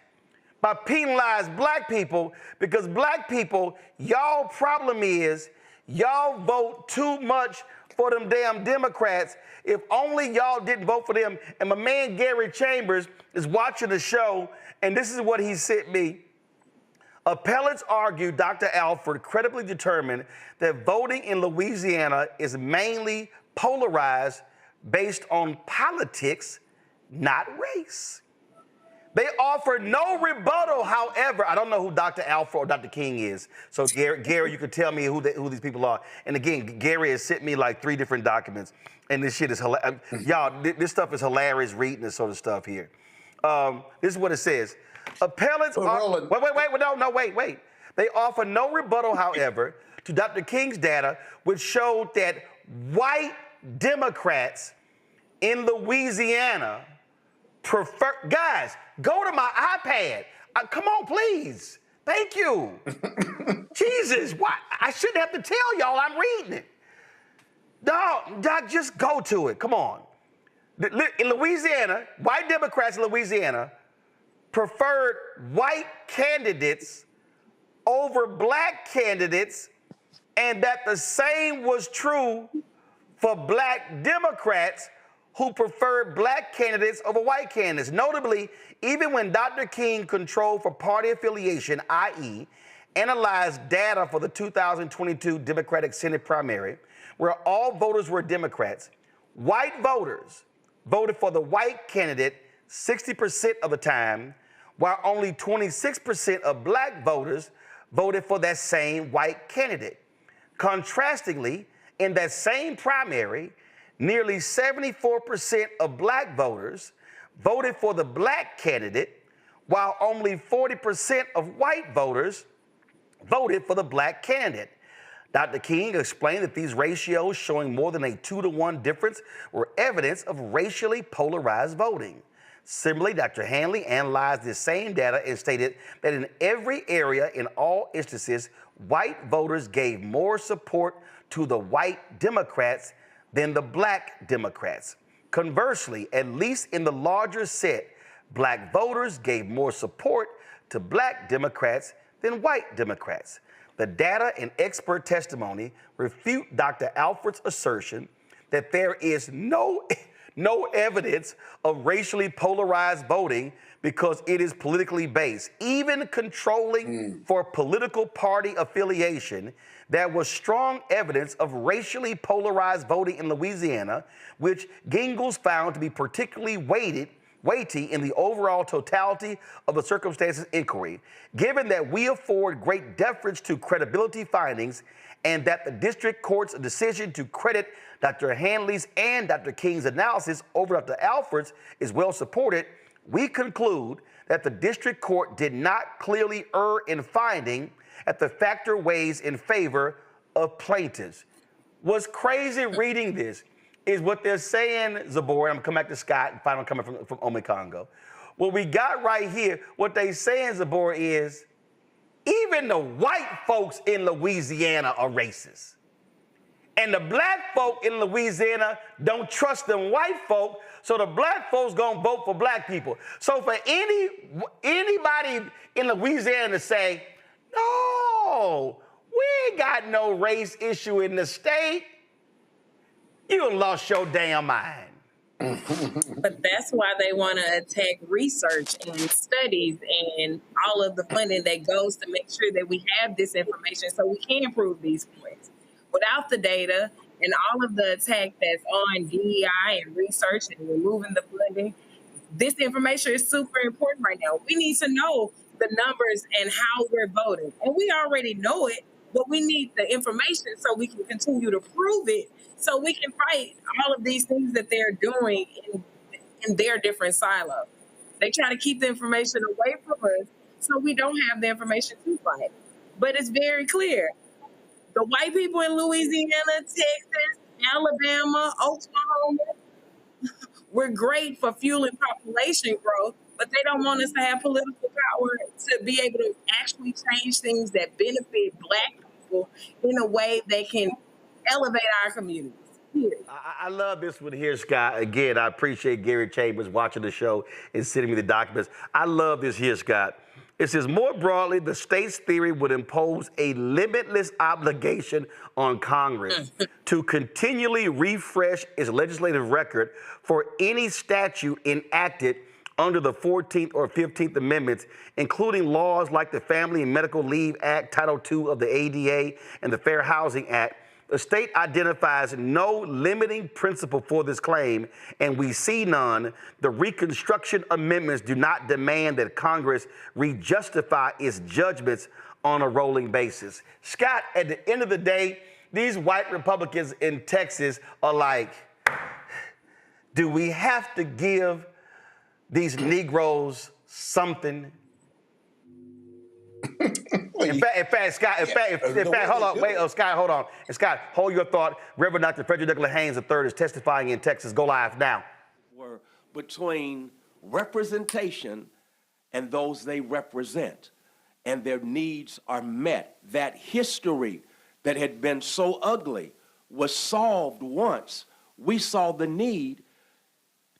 by penalize black people, because black people, y'all problem is y'all vote too much for them damn Democrats. If only y'all didn't vote for them. And my man Gary Chambers is watching the show, and this is what he sent me. Appellants argue Dr. Alford credibly determined that voting in Louisiana is mainly polarized based on politics, not race. They offer no rebuttal, however. I don't know who Dr. Alford or Dr. King is. So, Gary, you could tell me who these people are. And again, Gary has sent me like 3 different documents. And this shit is hilarious. Y'all, this stuff is hilarious reading this sort of stuff here. This is what it says. Appellants wait. They offer no rebuttal, however, to Dr. King's data, which showed that white Democrats in Louisiana prefer. Guys, go to my iPad. Come on, please. Thank you. Jesus, why? I shouldn't have to tell y'all I'm reading it. Dog, just go to it. Come on. In Louisiana, white Democrats in Louisiana preferred white candidates over black candidates, and that the same was true for black Democrats who preferred black candidates over white candidates. Notably, even when Dr. King controlled for party affiliation, i.e., analyzed data for the 2022 Democratic Senate primary, where all voters were Democrats, white voters voted for the white candidate 60% of the time, while only 26% of black voters voted for that same white candidate. Contrastingly, in that same primary, nearly 74% of black voters voted for the black candidate, while only 40% of white voters voted for the black candidate. Dr. King explained that these ratios, showing more than a 2-to-1 difference, were evidence of racially polarized voting. Similarly, Dr. Hanley analyzed this same data and stated that in every area, in all instances, white voters gave more support to the white Democrats than the black Democrats. Conversely, at least in the larger set, black voters gave more support to black Democrats than white Democrats. The data and expert testimony refute Dr. Alford's assertion that there is no evidence of racially polarized voting because it is politically based. Even controlling for political party affiliation, there was strong evidence of racially polarized voting in Louisiana, which Gingles found to be particularly weighty in the overall totality of the circumstances inquiry. Given that we afford great deference to credibility findings and that the district court's decision to credit Dr. Hanley's and Dr. King's analysis over Dr. Alford's is well supported, we conclude that the district court did not clearly err in finding that the factor weighs in favor of plaintiffs. What's crazy reading this is what they're saying, Zabor, and I'm gonna come back to Scott and finally coming from Ome Congo. What we got right here, what they saying, Zabor, is even the white folks in Louisiana are racist. And the black folk in Louisiana don't trust them white folk, so the black folks gonna vote for black people. So for anybody in Louisiana to say, no, we ain't got no race issue in the state, you done lost your damn mind. But that's why they want to attack research and studies and all of the funding that goes to make sure that we have this information so we can prove these points. Without the data and all of the attack that's on DEI and research and removing the funding, this information is super important right now. We need to know the numbers and how we're voting. And we already know it, but we need the information so we can continue to prove it, so we can fight all of these things that they're doing in their different silos. They try to keep the information away from us so we don't have the information to fight. But it's very clear. The white people in Louisiana, Texas, Alabama, Oklahoma, we're great for fueling population growth, but they don't want us to have political power to be able to actually change things that benefit Black people in a way that can elevate our communities. I love this one here, Scott. Again, I appreciate Gary Chambers watching the show and sending me the documents. I love this here, Scott. It says, more broadly, the state's theory would impose a limitless obligation on Congress to continually refresh its legislative record for any statute enacted under the 14th or 15th Amendments, including laws like the Family and Medical Leave Act, Title II of the ADA, and the Fair Housing Act. The state identifies no limiting principle for this claim, and we see none. The Reconstruction Amendments do not demand that Congress re-justify its judgments on a rolling basis. Scott, at the end of the day, these white Republicans in Texas are like, do we have to give these Negroes something? In fact, Scott, hold on, wait, Scott, hold on. And Scott, hold your thought. Reverend Dr. Frederick Douglass Haynes III is testifying in Texas. Go live now. Were between representation and those they represent, and their needs are met. That history that had been so ugly was solved once we saw the need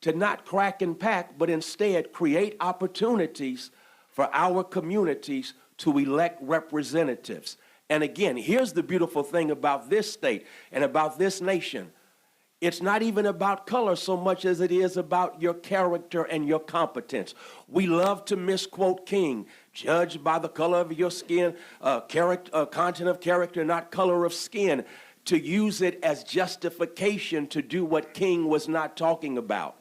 to not crack and pack, but instead create opportunities for our communities to elect representatives. And again, here's the beautiful thing about this state and about this nation. It's not even about color so much as it is about your character and your competence. We love to misquote King, judged by the color of your skin, content of character, not color of skin, to use it as justification to do what King was not talking about.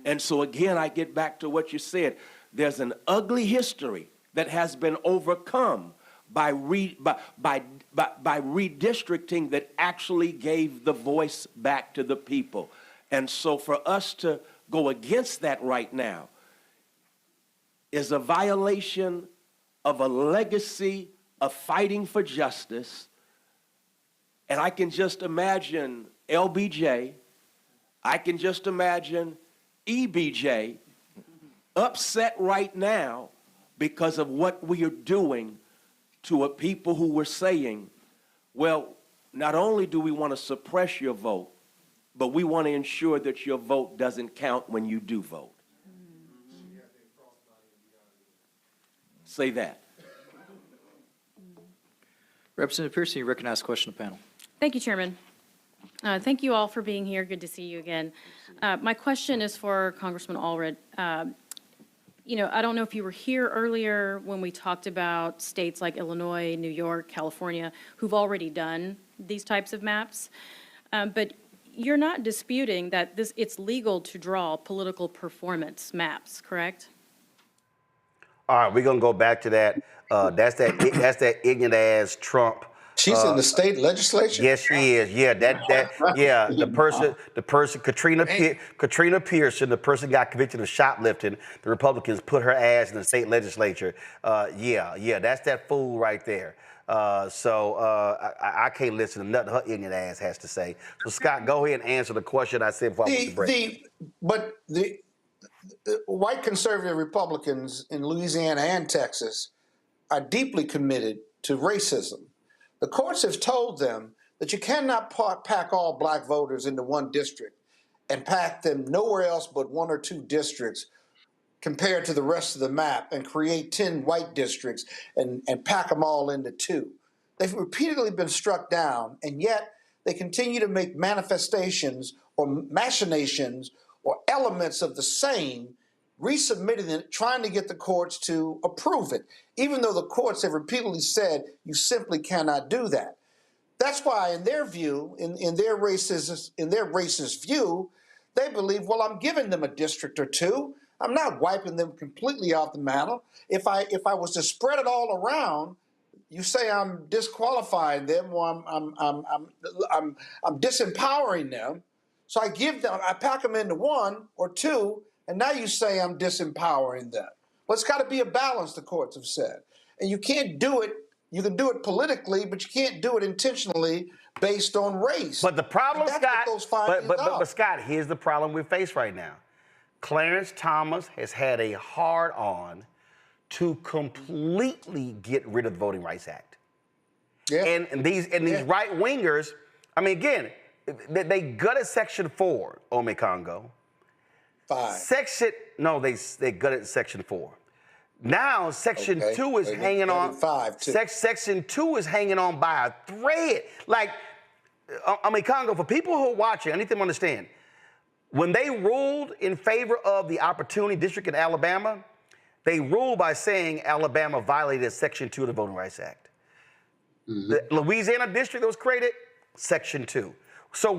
And so again, I get back to what you said. There's an ugly history that has been overcome by redistricting that actually gave the voice back to the people. And so for us to go against that right now is a violation of a legacy of fighting for justice. And I can just imagine LBJ, I can just imagine EBJ upset right now because of what we are doing to a people who were saying, well, not only do we want to suppress your vote, but we want to ensure that your vote doesn't count when you do vote. Say that. Representative Pearson, you recognize the question of the panel. Thank you, Chairman. Thank you all for being here. Good to see you again. My question is for Congressman Allred. You know, I don't know if you were here earlier when we talked about states like Illinois, New York, California, who've already done these types of maps. But you're not disputing that it's legal to draw political performance maps, correct? All right, we're gonna go back to that. That's that ignorant ass Trump. She's in the state legislature? Yes, she is. Yeah, the person, Katrina Pearson, the person got convicted of shoplifting. The Republicans put her ass in the state legislature. That's that fool right there. I can't listen to nothing her ignorant ass has to say. So Scott, go ahead and answer the question I said before I went to break. The white conservative Republicans in Louisiana and Texas are deeply committed to racism. The courts have told them that you cannot pack all black voters into one district and pack them nowhere else but one or two districts compared to the rest of the map and create 10 white districts and pack them all into two. They've repeatedly been struck down, and yet they continue to make manifestations or machinations or elements of the same, resubmitting it, trying to get the courts to approve it, even though the courts have repeatedly said you simply cannot do that. That's why, in their view, in their racist view, they believe, well, I'm giving them a district or two. I'm not wiping them completely off the mantle. If I was to spread it all around, you say I'm disqualifying them, or I'm disempowering them. So I pack them into one or two, and now you say I'm disempowering them. Well, it's got to be a balance, the courts have said, and you can't do it. You can do it politically, but you can't do it intentionally based on race. But the problem, Scott, but Scott, here's the problem we face right now. Clarence Thomas has had a hard-on to completely get rid of the Voting Rights Act. Yeah. And these right-wingers, I mean, again, they gutted Section 4, Ome Congo. 5. They gutted Section 4. Now Section 2 is hanging on. 5 too. Section 2 is hanging on by a thread. Like, I mean, Congo, for people who are watching, I need them to understand, when they ruled in favor of the Opportunity District in Alabama, they ruled by saying Alabama violated Section 2 of the Voting Rights Act. Mm-hmm. The Louisiana district that was created, Section 2. So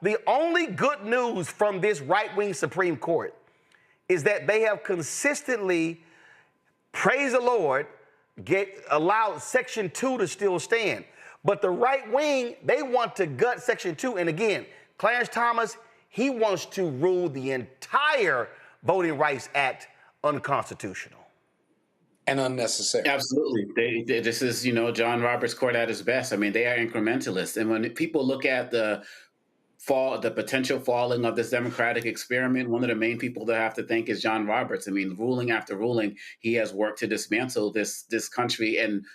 the only good news from this right-wing Supreme Court is that they have consistently, praise the Lord, allowed Section 2 to still stand. But the right wing, they want to gut Section 2. And again, Clarence Thomas, he wants to rule the entire Voting Rights Act unconstitutional. And unnecessary. Absolutely. This is, John Roberts' court at his best. I mean, they are incrementalists. And when people look at the potential falling of this democratic experiment, one of the main people that I have to thank is John Roberts. I mean, ruling after ruling, he has worked to dismantle this country, and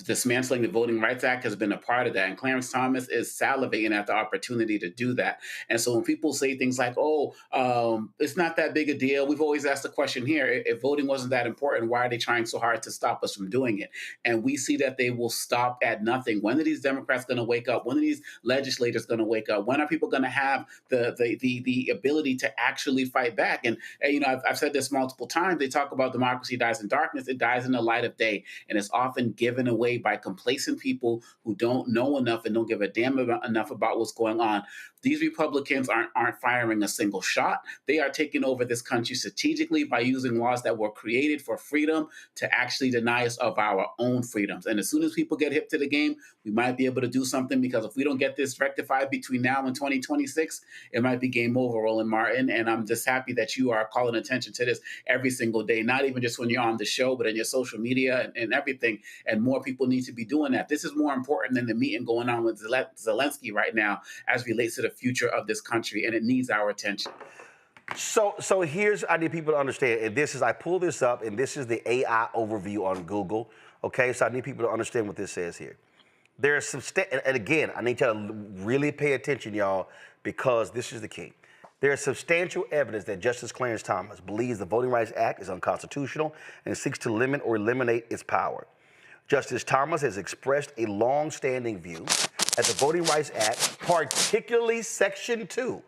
dismantling the Voting Rights Act has been a part of that. And Clarence Thomas is salivating at the opportunity to do that. And so when people say things like, it's not that big a deal, we've always asked the question here, if voting wasn't that important, why are they trying so hard to stop us from doing it? And we see that they will stop at nothing. When are these Democrats going to wake up? When are these legislators going to wake up? When are people going to have the ability to actually fight back? And I've said this multiple times. They talk about democracy dies in darkness. It dies in the light of day. And it's often given away by complacent people who don't know enough and don't give a damn enough about what's going on. These Republicans aren't firing a single shot. They are taking over this country strategically by using laws that were created for freedom to actually deny us of our own freedoms. And as soon as people get hip to the game, we might be able to do something, because if we don't get this rectified between now and 2026, it might be game over, Roland Martin. And I'm just happy that you are calling attention to this every single day, not even just when you're on the show, but in your social media and everything. And more people need to be doing that. This is more important than the meeting going on with Zelensky right now as relates to the future of this country, and it needs our attention. So here's, I need people to understand, and I pull this up, and this is the AI overview on Google, okay? So I need people to understand what this says here. There's some, and again, I need you to really pay attention, y'all, because this is the key. There is substantial evidence that Justice Clarence Thomas believes the Voting Rights Act is unconstitutional and seeks to limit or eliminate its power. Justice Thomas has expressed a long-standing view that the Voting Rights Act, particularly Section 2,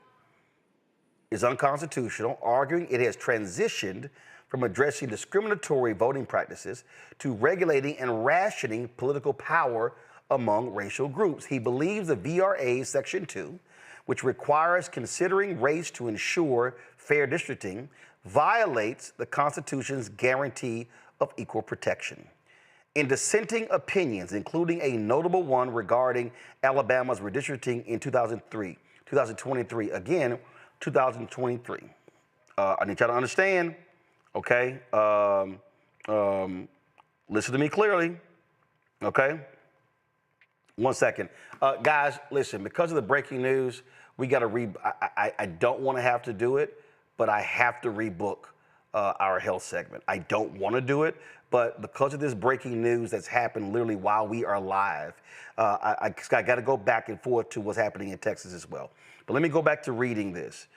is unconstitutional, arguing it has transitioned from addressing discriminatory voting practices to regulating and rationing political power among racial groups. He believes the VRA Section 2, which requires considering race to ensure fair districting, violates the Constitution's guarantee of equal protection. In dissenting opinions, including a notable one regarding Alabama's redistricting in 2023, again, 2023. I need y'all to understand, okay? Listen to me clearly, okay? 1 second. Guys, listen, because of the breaking news, we got to I don't want to have to do it, but I have to rebook our health segment. I don't want to do it, but because of this breaking news that's happened literally while we are live, I got to go back and forth to what's happening in Texas as well. But let me go back to reading this.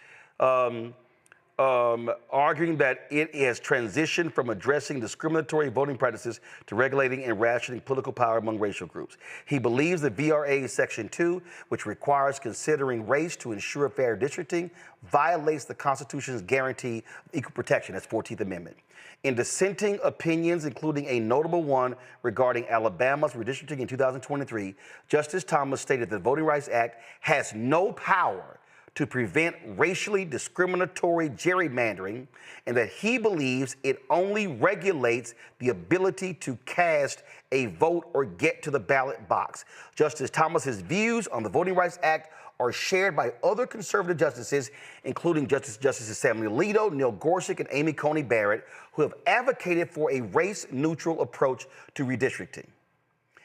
arguing that it has transitioned from addressing discriminatory voting practices to regulating and rationing political power among racial groups. He believes that VRA Section 2, which requires considering race to ensure fair districting, violates the Constitution's guarantee of equal protection. That's 14th Amendment. In dissenting opinions, including a notable one regarding Alabama's redistricting in 2023, Justice Thomas stated the Voting Rights Act has no power to prevent racially discriminatory gerrymandering, and that he believes it only regulates the ability to cast a vote or get to the ballot box. Justice Thomas's views on the Voting Rights Act are shared by other conservative justices, including Justices Samuel Alito, Neil Gorsuch, and Amy Coney Barrett, who have advocated for a race-neutral approach to redistricting.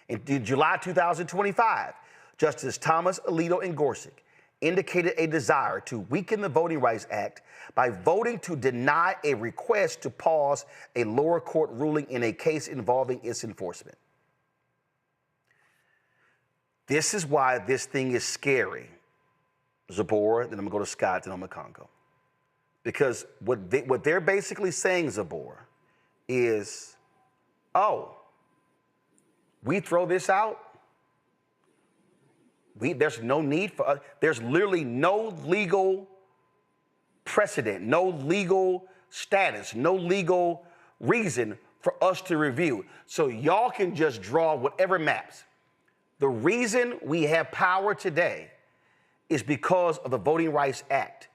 In July 2025, Justice Thomas, Alito, and Gorsuch indicated a desire to weaken the Voting Rights Act by voting to deny a request to pause a lower court ruling in a case involving its enforcement. This is why this thing is scary. Zabora, then I'm gonna go to Scott, then I'm gonna Congo. Because what they're basically saying, Zabora, is, oh, we throw this out, there's no need for us. There's literally no legal precedent, no legal status, no legal reason for us to review. So y'all can just draw whatever maps. The reason we have power today is because of the Voting Rights Act,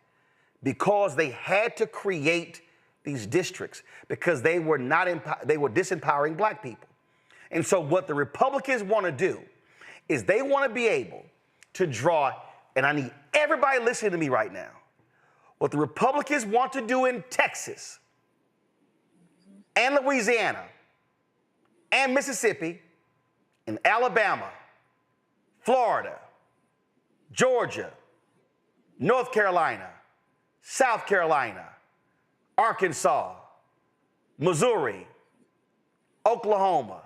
because they had to create these districts, because they were disempowering black people. And so what the Republicans want to do is they want to be able to draw, and I need everybody listening to me right now, what the Republicans want to do in Texas and Louisiana and Mississippi and Alabama, Florida, Georgia, North Carolina, South Carolina, Arkansas, Missouri, Oklahoma,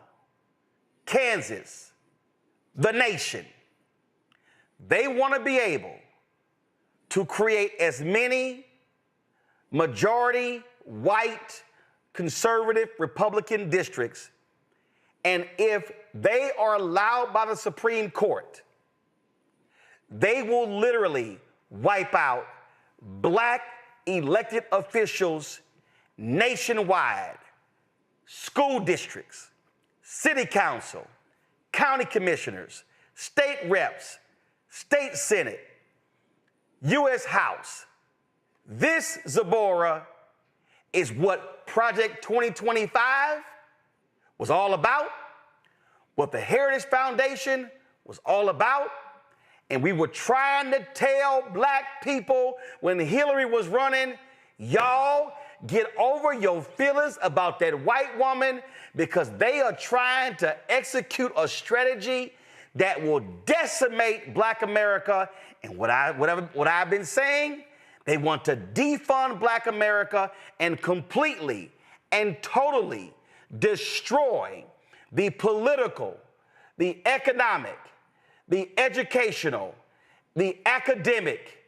Kansas, the nation. They want to be able to create as many majority white conservative Republican districts, and if they are allowed by the Supreme Court, they will literally wipe out black elected officials nationwide, school districts, city council, county commissioners, state reps, state senate, U.S. House. This, Zabora, is what Project 2025 was all about, what the Heritage Foundation was all about, and we were trying to tell black people when Hillary was running, y'all get over your feelings about that white woman, because they are trying to execute a strategy that will decimate black America. And what I've been saying, they want to defund black America and completely and totally destroy the political, the economic, the educational, the academic,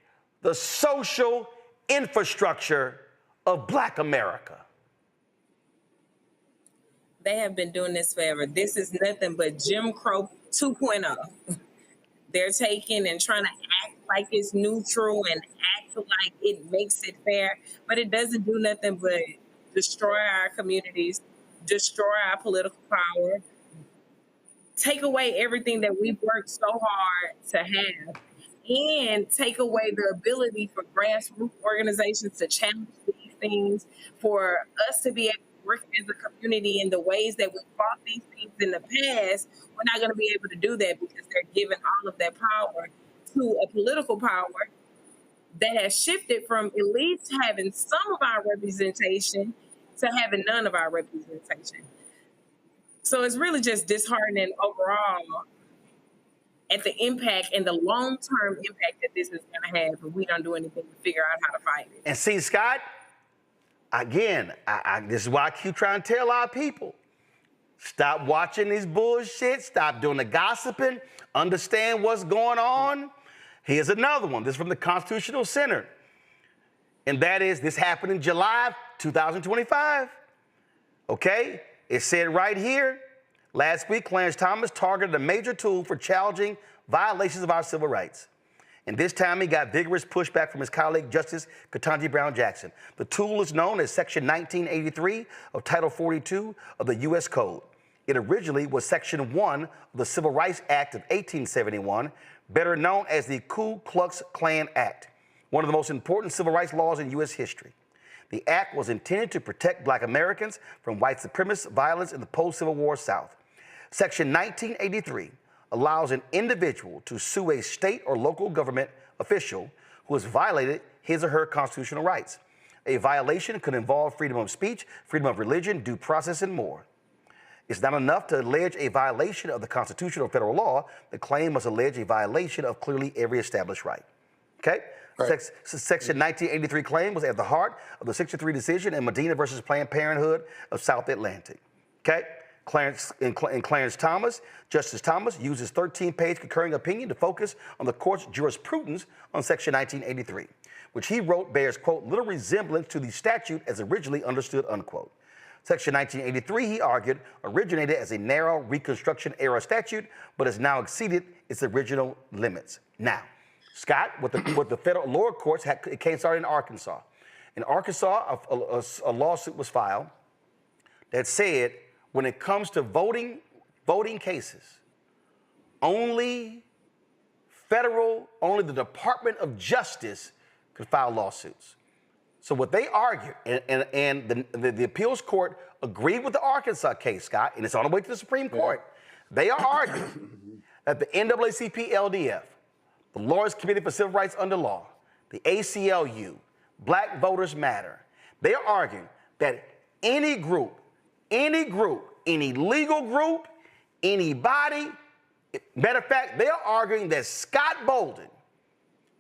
the social infrastructure of black America. They have been doing this forever. This is nothing but Jim Crow 2.0. They're taking and trying to act like it's neutral and act like it makes it fair, but it doesn't do nothing but destroy our communities, destroy our political power, take away everything that we've worked so hard to have, and take away the ability for grassroots organizations to challenge these things, for us to be able to work as a community in the ways that we fought these things in the past. We're not going to be able to do that because they're giving all of that power to a political power that has shifted from at least having some of our representation to having none of our representation. So it's really just disheartening overall at the impact and the long-term impact that this is going to have if we don't do anything to figure out how to fight it. And see, Scott, again, this is why I keep trying to tell our people, stop watching this bullshit, stop doing the gossiping, understand what's going on. Here's another one. This is from the Constitutional Center. And that is, this happened in July 2025. Okay? It said right here, last week, Clarence Thomas targeted a major tool for challenging violations of our civil rights. And this time he got vigorous pushback from his colleague, Justice Ketanji Brown Jackson. The tool is known as Section 1983 of Title 42 of the U.S. Code. It originally was Section 1 of the Civil Rights Act of 1871, better known as the Ku Klux Klan Act, one of the most important civil rights laws in U.S. history. The act was intended to protect Black Americans from white supremacist violence in the post-Civil War South. Section 1983 allows an individual to sue a state or local government official who has violated his or her constitutional rights. A violation could involve freedom of speech, freedom of religion, due process, and more. It's not enough to allege a violation of the Constitution or federal law. The claim must allege a violation of clearly every established right. Okay? Right. Section 1983 claim was at the heart of the 63 decision in Medina versus Planned Parenthood of South Atlantic. Okay? Clarence Thomas, Justice Thomas, used his 13-page concurring opinion to focus on the court's jurisprudence on Section 1983, which he wrote bears, quote, little resemblance to the statute as originally understood, unquote. Section 1983, he argued, originated as a narrow Reconstruction-era statute, but has now exceeded its original limits. Now, Scott, what the federal lower courts had, it came started in Arkansas. In Arkansas, a lawsuit was filed that said, when it comes to voting cases, only the Department of Justice could file lawsuits. So what they argued, and the appeals court agreed with the Arkansas case, Scott, and it's on the way to the Supreme Court. They are arguing that the NAACP LDF, the Lawyers Committee for Civil Rights Under Law, the ACLU, Black Voters Matter, they are arguing that any group, any legal group, anybody, matter of fact, they are arguing that Scott Bolden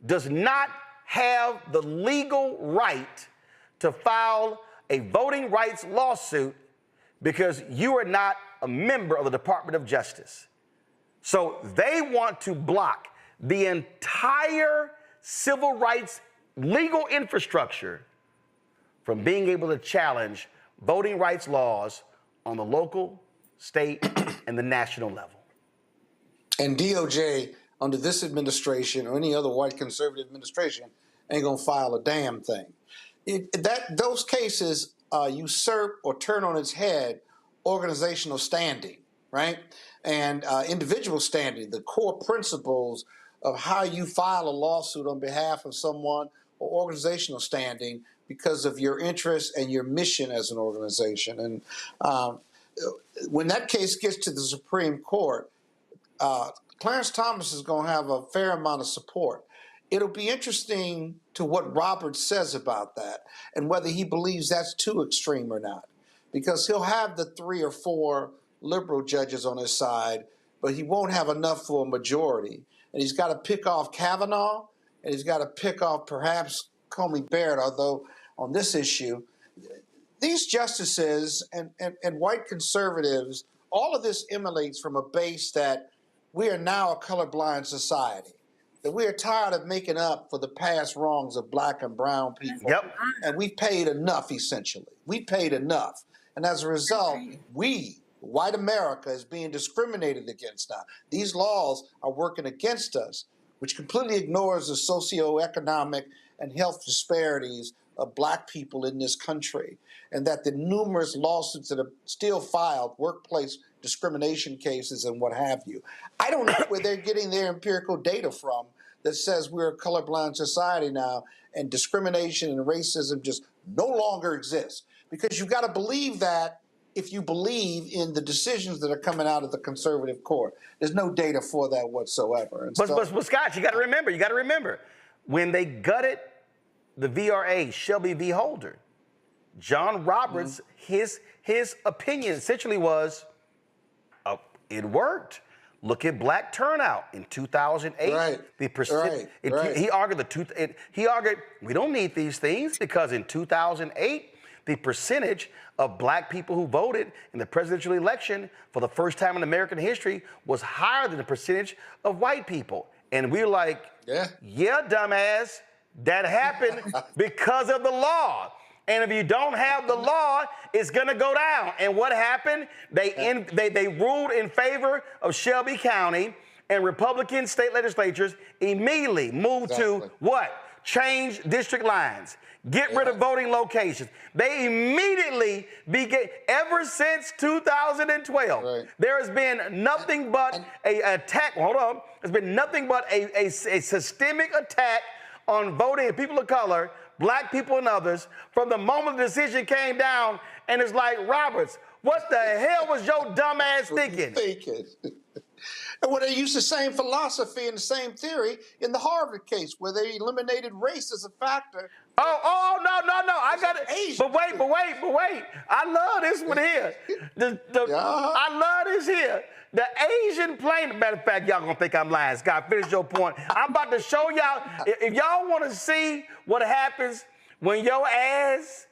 does not have the legal right to file a voting rights lawsuit because you are not a member of the Department of Justice. So they want to block the entire civil rights legal infrastructure from being able to challenge voting rights laws on the local, state, and the national level. And DOJ, under this administration or any other white conservative administration, ain't gonna file a damn thing. Those cases usurp or turn on its head organizational standing, right? And individual standing, the core principles of how you file a lawsuit on behalf of someone, or organizational standing because of your interest and your mission as an organization. And when that case gets to the Supreme Court, Clarence Thomas is going to have a fair amount of support. It'll be interesting to what Roberts says about that and whether he believes that's too extreme or not, because he'll have the 3 or 4 liberal judges on his side, but he won't have enough for a majority. And he's got to pick off Kavanaugh, and he's got to pick off perhaps Comey Barrett, although on this issue, these justices and white conservatives, all of this emanates from a base that we are now a colorblind society, that we are tired of making up for the past wrongs of black and brown people. Yep. And we've paid enough, essentially. We paid enough. And as a result, white America, is being discriminated against now. These laws are working against us, which completely ignores the socioeconomic and health disparities of black people in this country, and that the numerous lawsuits that are still filed, workplace discrimination cases and what have you. I don't know where they're getting their empirical data from that says we're a colorblind society now and discrimination and racism just no longer exists. Because you've got to believe that if you believe in the decisions that are coming out of the conservative court. There's no data for that whatsoever. And but Scott, you got to remember, when they gutted the VRA, Shelby v. Holder, John Roberts, his opinion essentially was, it worked. Look at black turnout in 2008. Right. He argued we don't need these things because in 2008, the percentage of black people who voted in the presidential election for the first time in American history was higher than the percentage of white people. And we're like, yeah, dumbass, That happened because of the law. And if you don't have the law, it's going to go down. And what happened? They ruled in favor of Shelby County, and Republican state legislatures immediately moved to what? Change district lines. Get rid of voting locations. They immediately began, ever since 2012, there has been nothing but an attack. Hold on. There's been nothing but a systemic attack on voting of people of color, black people and others, from the moment the decision came down. And it's like, Roberts, what the hell was your dumb ass thinking? And well, they used the same philosophy and the same theory in the Harvard case, where they eliminated race as a factor. No, I got it. But wait. I love this one here. I love this here. The Asian plaintiff, matter of fact, y'all gonna think I'm lying. Scott, finish your point. I'm about to show y'all, if y'all wanna see what happens when your ass,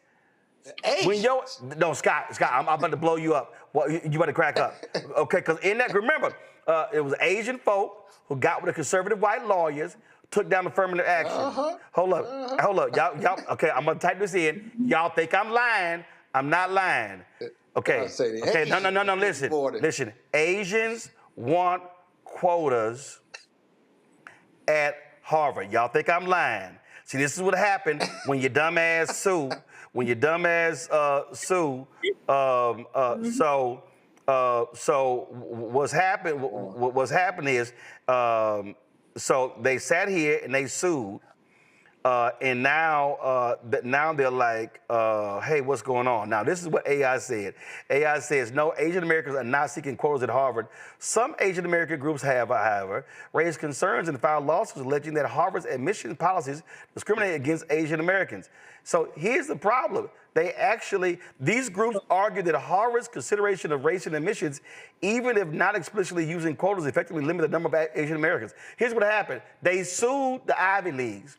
Scott, I'm about to blow you up. Well, you better crack up. Okay, because in that, remember, it was Asian folk who got with the conservative white lawyers, took down affirmative action. Hold up. Y'all, okay, I'm gonna type this in. Y'all think I'm lying. I'm not lying. Okay, no, listen. Asians want quotas at Harvard. Y'all think I'm lying. See, this is what happened when your dumb ass sue. When your dumb ass sue. So what's happened is, so they sat here and they sued, and now they're like, hey, what's going on? Now, this is what AI said. AI says, no, Asian Americans are not seeking quotas at Harvard. Some Asian American groups have, however, raised concerns and filed lawsuits alleging that Harvard's admission policies discriminate against Asian Americans. So here's the problem. These groups argue that Harvard's consideration of race and admissions, even if not explicitly using quotas, effectively limit the number of Asian Americans. Here's what happened. They sued the Ivy Leagues.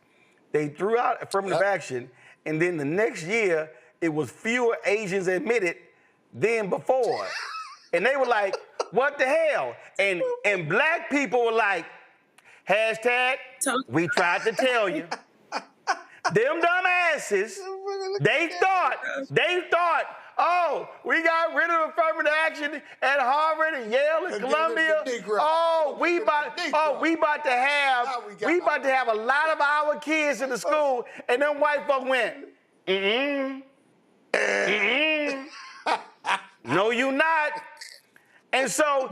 They threw out affirmative action, and then the next year, it was fewer Asians admitted than before. And they were like, what the hell? And black people were like, hashtag, we tried to tell you. Them dumb asses, they thought, oh, we got rid of affirmative action at Harvard and Yale and Columbia. Oh, we about to have a lot of our kids in the school, and them white folk went, no, you not. And so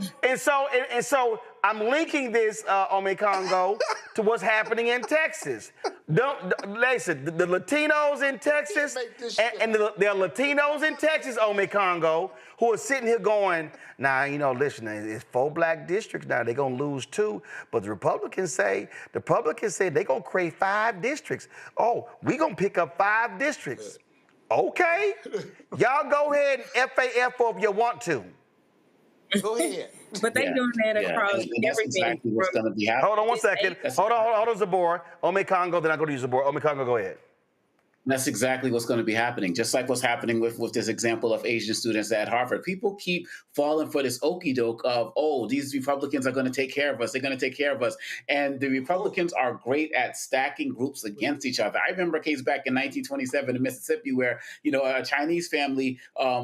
I'm linking this, Ome Congo, to what's happening in Texas. Listen, the Latinos in Texas, and there are Latinos in Texas, Ome Congo, who are sitting here going, listen, it's 4 black districts now, they're gonna lose 2, but the Republicans say they're gonna create 5 districts. Oh, we gonna pick up 5 districts. Okay, y'all go ahead and FAF if you want to. Go ahead. But they doing that across everything. Exactly what's going to be happening. Hold on 1 second. Hold on, Zabor. Ome Congo, then I go to you, Zabor. Ome Congo, go ahead. That's exactly what's going to be happening. Just like what's happening with this example of Asian students at Harvard. People keep falling for this okie doke of, oh, these Republicans are going to take care of us. They're going to take care of us. And the Republicans are great at stacking groups against each other. I remember a case back in 1927 in Mississippi where, a Chinese family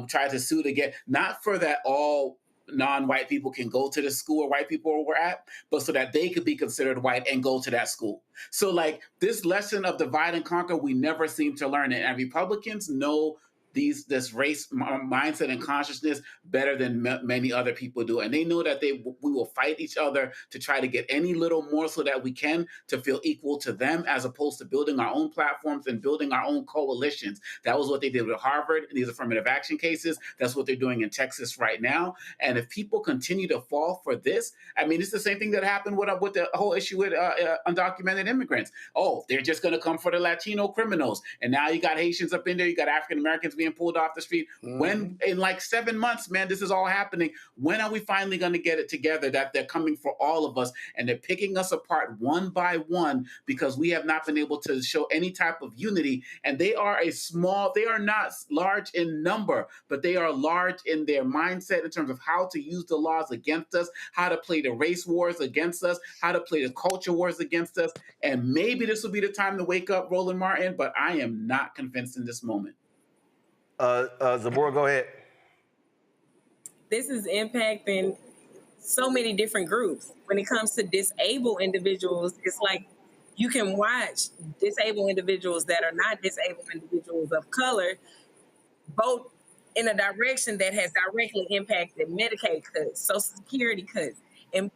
tried to sue to get, not for that all non-white people can go to the school where white people were at, but so that they could be considered white and go to that school. So like this lesson of divide and conquer, we never seem to learn it. And Republicans know this race mindset and consciousness better than many other people do. And they know that we will fight each other to try to get any little morsel that we can to feel equal to them, as opposed to building our own platforms and building our own coalitions. That was what they did with Harvard, these affirmative action cases. That's what they're doing in Texas right now. And if people continue to fall for this, it's the same thing that happened with the whole issue with undocumented immigrants. Oh, they're just going to come for the Latino criminals. And now you got Haitians up in there, you got African Americans being pulled off the street. When, in like 7 months, man, this is all happening. When are we finally going to get it together that they're coming for all of us and they're picking us apart one by one because we have not been able to show any type of unity? And they are they are not large in number, but they are large in their mindset in terms of how to use the laws against us, how to play the race wars against us, how to play the culture wars against us. And maybe this will be the time to wake up, Roland Martin, but I am not convinced in this moment. Zabora, go ahead. This is impacting so many different groups. When it comes to disabled individuals, it's like you can watch disabled individuals that are not disabled individuals of color vote in a direction that has directly impacted Medicaid cuts, Social Security cuts, and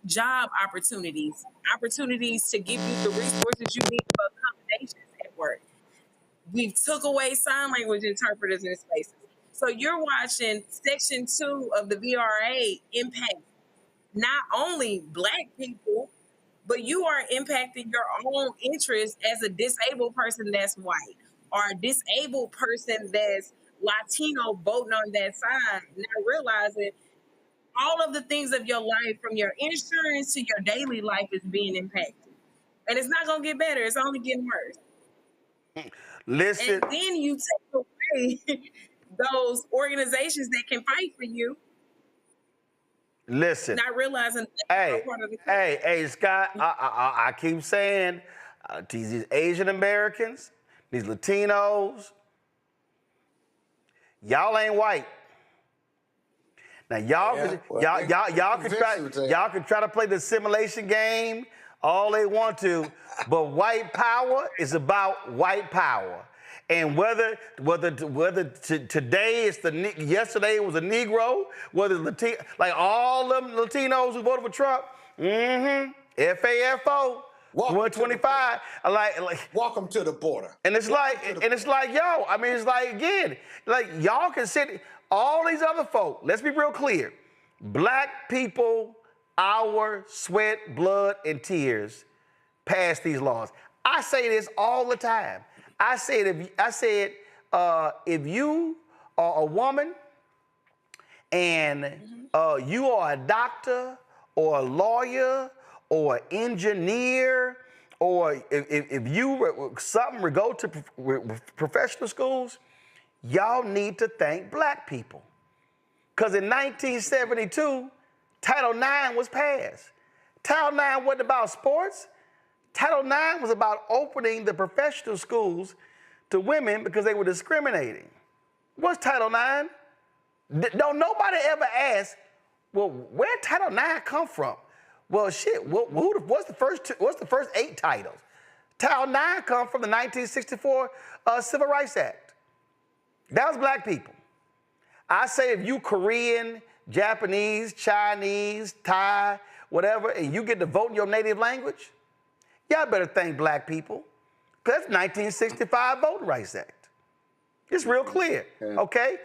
job opportunities to give you the resources you need for accommodations at work. We took away sign language interpreters in spaces. So you're watching Section 2 of the VRA impact not only Black people, but you are impacting your own interests as a disabled person that's white or a disabled person that's Latino voting on that side, not realizing all of the things of your life, from your insurance to your daily life, is being impacted. And it's not going to get better. It's only getting worse. Listen. And then you take away those organizations that can fight for you. Listen. Not realizing hey, Scott, I keep saying these Asian Americans, these Latinos, y'all ain't white. Now y'all can try to play the assimilation game all they want to, but white power is about white power. And whether today it's yesterday it was a Negro, whether Latino, like all them Latinos who voted for Trump, FAFO, 125, like welcome to the border. And it's like, yo, I mean, it's like, again, like y'all can sit, all these other folk, let's be real clear. Black people, our sweat, blood, and tears passed these laws. I say this all the time. I said, if you are a woman and you are a doctor or a lawyer or an engineer, or if you go to professional schools, y'all need to thank Black people. Because in 1972, Title IX was passed. Title IX wasn't about sports. Title IX was about opening the professional schools to women because they were discriminating. What's Title IX? Don't nobody ever ask, well, where did Title IX come from? Well, shit, what's the first 8 titles? Title IX come from the 1964 Civil Rights Act. That was Black people. I say if you Korean, Japanese, Chinese, Thai, whatever, and you get to vote in your native language, y'all better thank Black people, because that's 1965 Voting Rights Act. It's real clear, okay?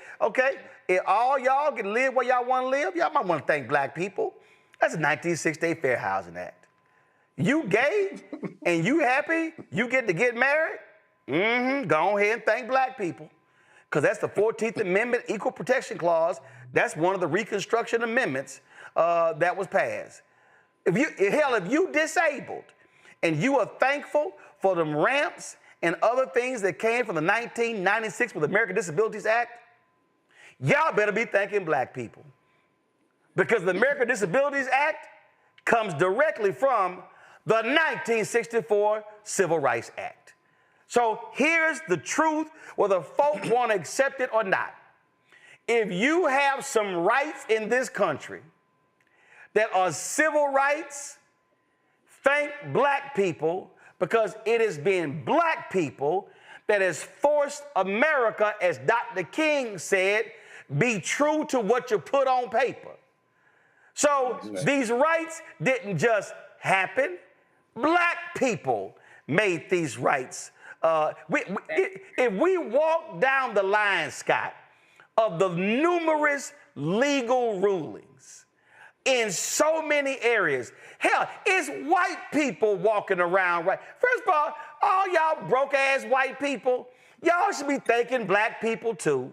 If all y'all can live where y'all want to live, y'all might want to thank Black people. That's the 1968 Fair Housing Act. You gay and you happy, you get to get married, go ahead and thank Black people, because that's the 14th Amendment Equal Protection Clause. That's one of the Reconstruction Amendments that was passed. If you disabled, and you are thankful for them ramps and other things that came from the 1996 with the American Disabilities Act, y'all better be thanking Black people. Because the American Disabilities Act comes directly from the 1964 Civil Rights Act. So here's the truth, whether folk want to accept it or not. If you have some rights in this country that are civil rights, thank Black people, because it has been Black people that has forced America, as Dr. King said, be true to what you put on paper. So these rights didn't just happen. Black people made these rights. If we walk down the line, Scott, of the numerous legal rulings in so many areas, hell, it's white people walking around, right? First of all y'all broke-ass white people, Y'all should be thanking black people too,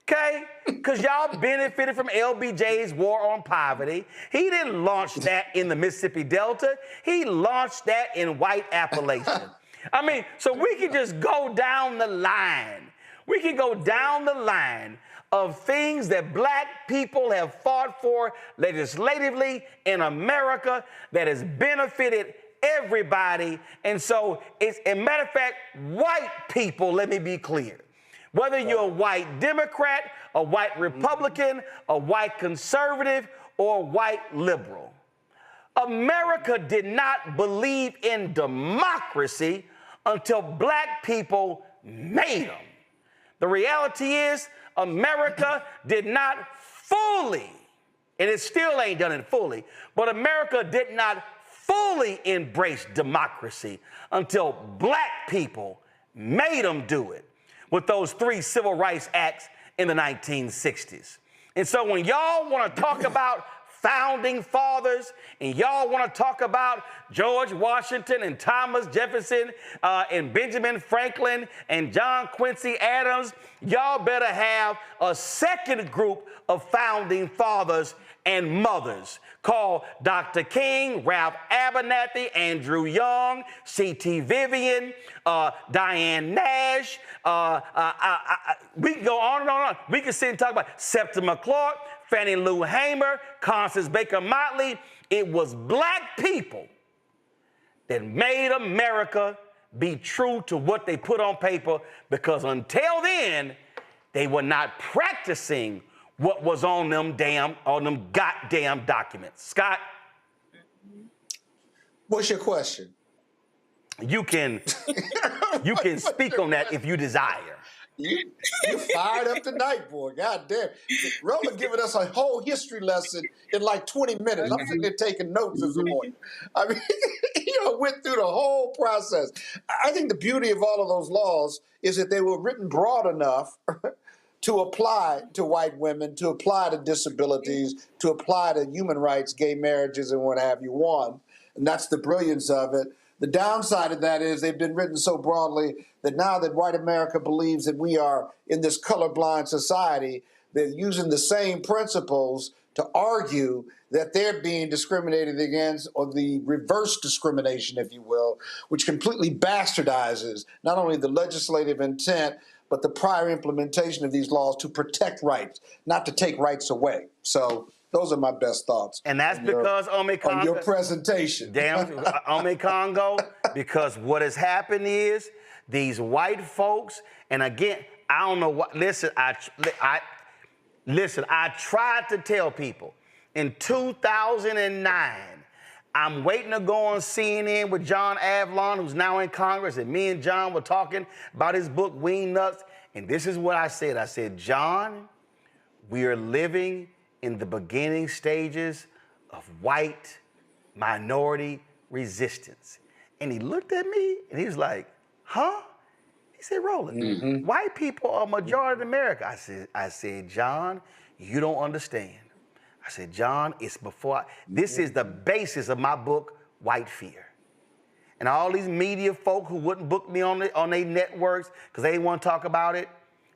okay? Because y'all benefited from LBJ's war on poverty. He didn't launch that in the Mississippi Delta. He launched that in white Appalachia. I mean, so we can just go down the line. We can go down the line of things that black people have fought for legislatively in America that has benefited everybody. And so, as a matter of fact, white people, let me be clear, whether you're a white Democrat, a white Republican, a white conservative, or a white liberal, America did not believe in democracy until black people made them. The reality is, America did not fully, and it still ain't done it fully, but America did not fully embrace democracy until black people made them do it with those 3 civil rights acts in the 1960s. And so when y'all want to talk about founding fathers, and y'all want to talk about George Washington and Thomas Jefferson and Benjamin Franklin and John Quincy Adams, y'all better have a second group of founding fathers and mothers called Dr. King, Ralph Abernathy, Andrew Young, C.T. Vivian, Diane Nash. We can go on and on and on. We can sit and talk about Septima Clark, Fannie Lou Hamer, Constance Baker Motley. It was black people that made America be true to what they put on paper, because until then, they were not practicing what was on them goddamn documents. Scott? What's your question? You can speak on that if you desire. You fired up tonight, boy. God damn. Roland giving us a whole history lesson in like 20 minutes. I'm sitting there taking notes this morning. I mean, went through the whole process. I think the beauty of all of those laws is that they were written broad enough to apply to white women, to apply to disabilities, to apply to human rights, gay marriages, and what have you. And that's the brilliance of it. The downside of that is they've been written so broadly that now that white America believes that we are in this colorblind society, they're using the same principles to argue that they're being discriminated against, or the reverse discrimination, if you will, which completely bastardizes not only the legislative intent, but the prior implementation of these laws to protect rights, not to take rights away. So those are my best thoughts. And that's because on your presentation. Damn, Ome Congo, because what has happened is these white folks, and again, I don't know what, listen, I tried to tell people in 2009, I'm waiting to go on CNN with John Avlon, who's now in Congress, and me and John were talking about his book, Ween Nuts, and this is what I said. I said, John, we are living in the beginning stages of white minority resistance. And he looked at me and he was like, huh? He said, Roland, white people are majority in America. I said, John, you don't understand. I said, John, it's before, this is the basis of my book, White Fear. And all these media folk who wouldn't book me on their networks because they didn't want to talk about it,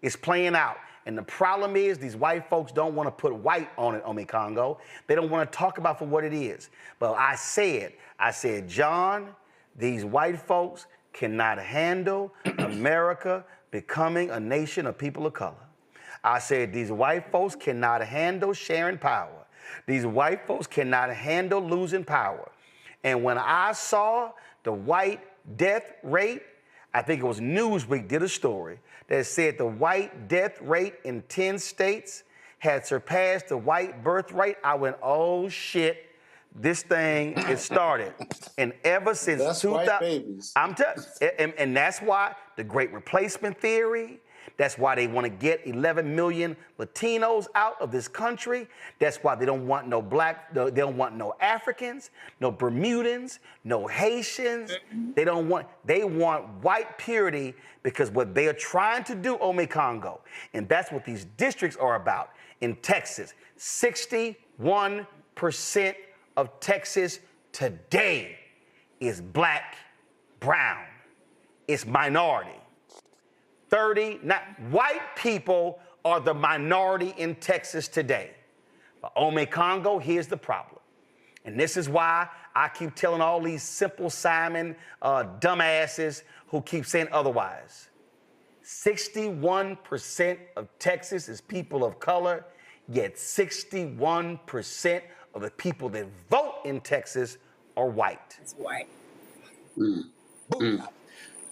it's playing out. And the problem is these white folks don't want to put white on it, Ome Congo. They don't want to talk about for what it is. But I said, John, these white folks cannot handle America becoming a nation of people of color. I said, these white folks cannot handle sharing power. These white folks cannot handle losing power. And when I saw the white death rate, I think it was Newsweek did a story that said the white death rate in 10 states had surpassed the white birth rate. I went, oh shit, this thing is started. And ever since that's 2000, white babies. And that's why the Great Replacement Theory, that's why they want to get 11 million Latinos out of this country. That's why they don't want no they don't want no Africans, no Bermudans, no Haitians. They want white purity, because what they are trying to do, Ome Congo, and that's what these districts are about. In Texas, 61% of Texas today is black, brown. It's minority. White people are the minority in Texas today. But Ome Congo, here's the problem. And this is why I keep telling all these simple Simon dumbasses who keep saying otherwise. 61% of Texas is people of color, yet 61% of the people that vote in Texas are white. It's white.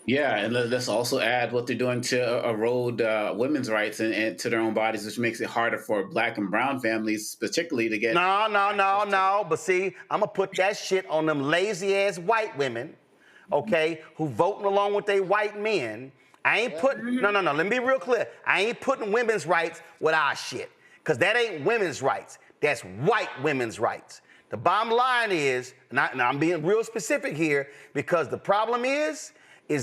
Yeah, and let's also add what they're doing to erode women's rights and to their own bodies, which makes it harder for Black and brown families, particularly, to get. No. But see, I'm gonna put that shit on them lazy ass white women, okay, who voting along with they white men. I ain't putting. No. Let me be real clear. I ain't putting women's rights with our shit, cause that ain't women's rights. That's white women's rights. The bottom line is, and I'm being real specific here, because the problem is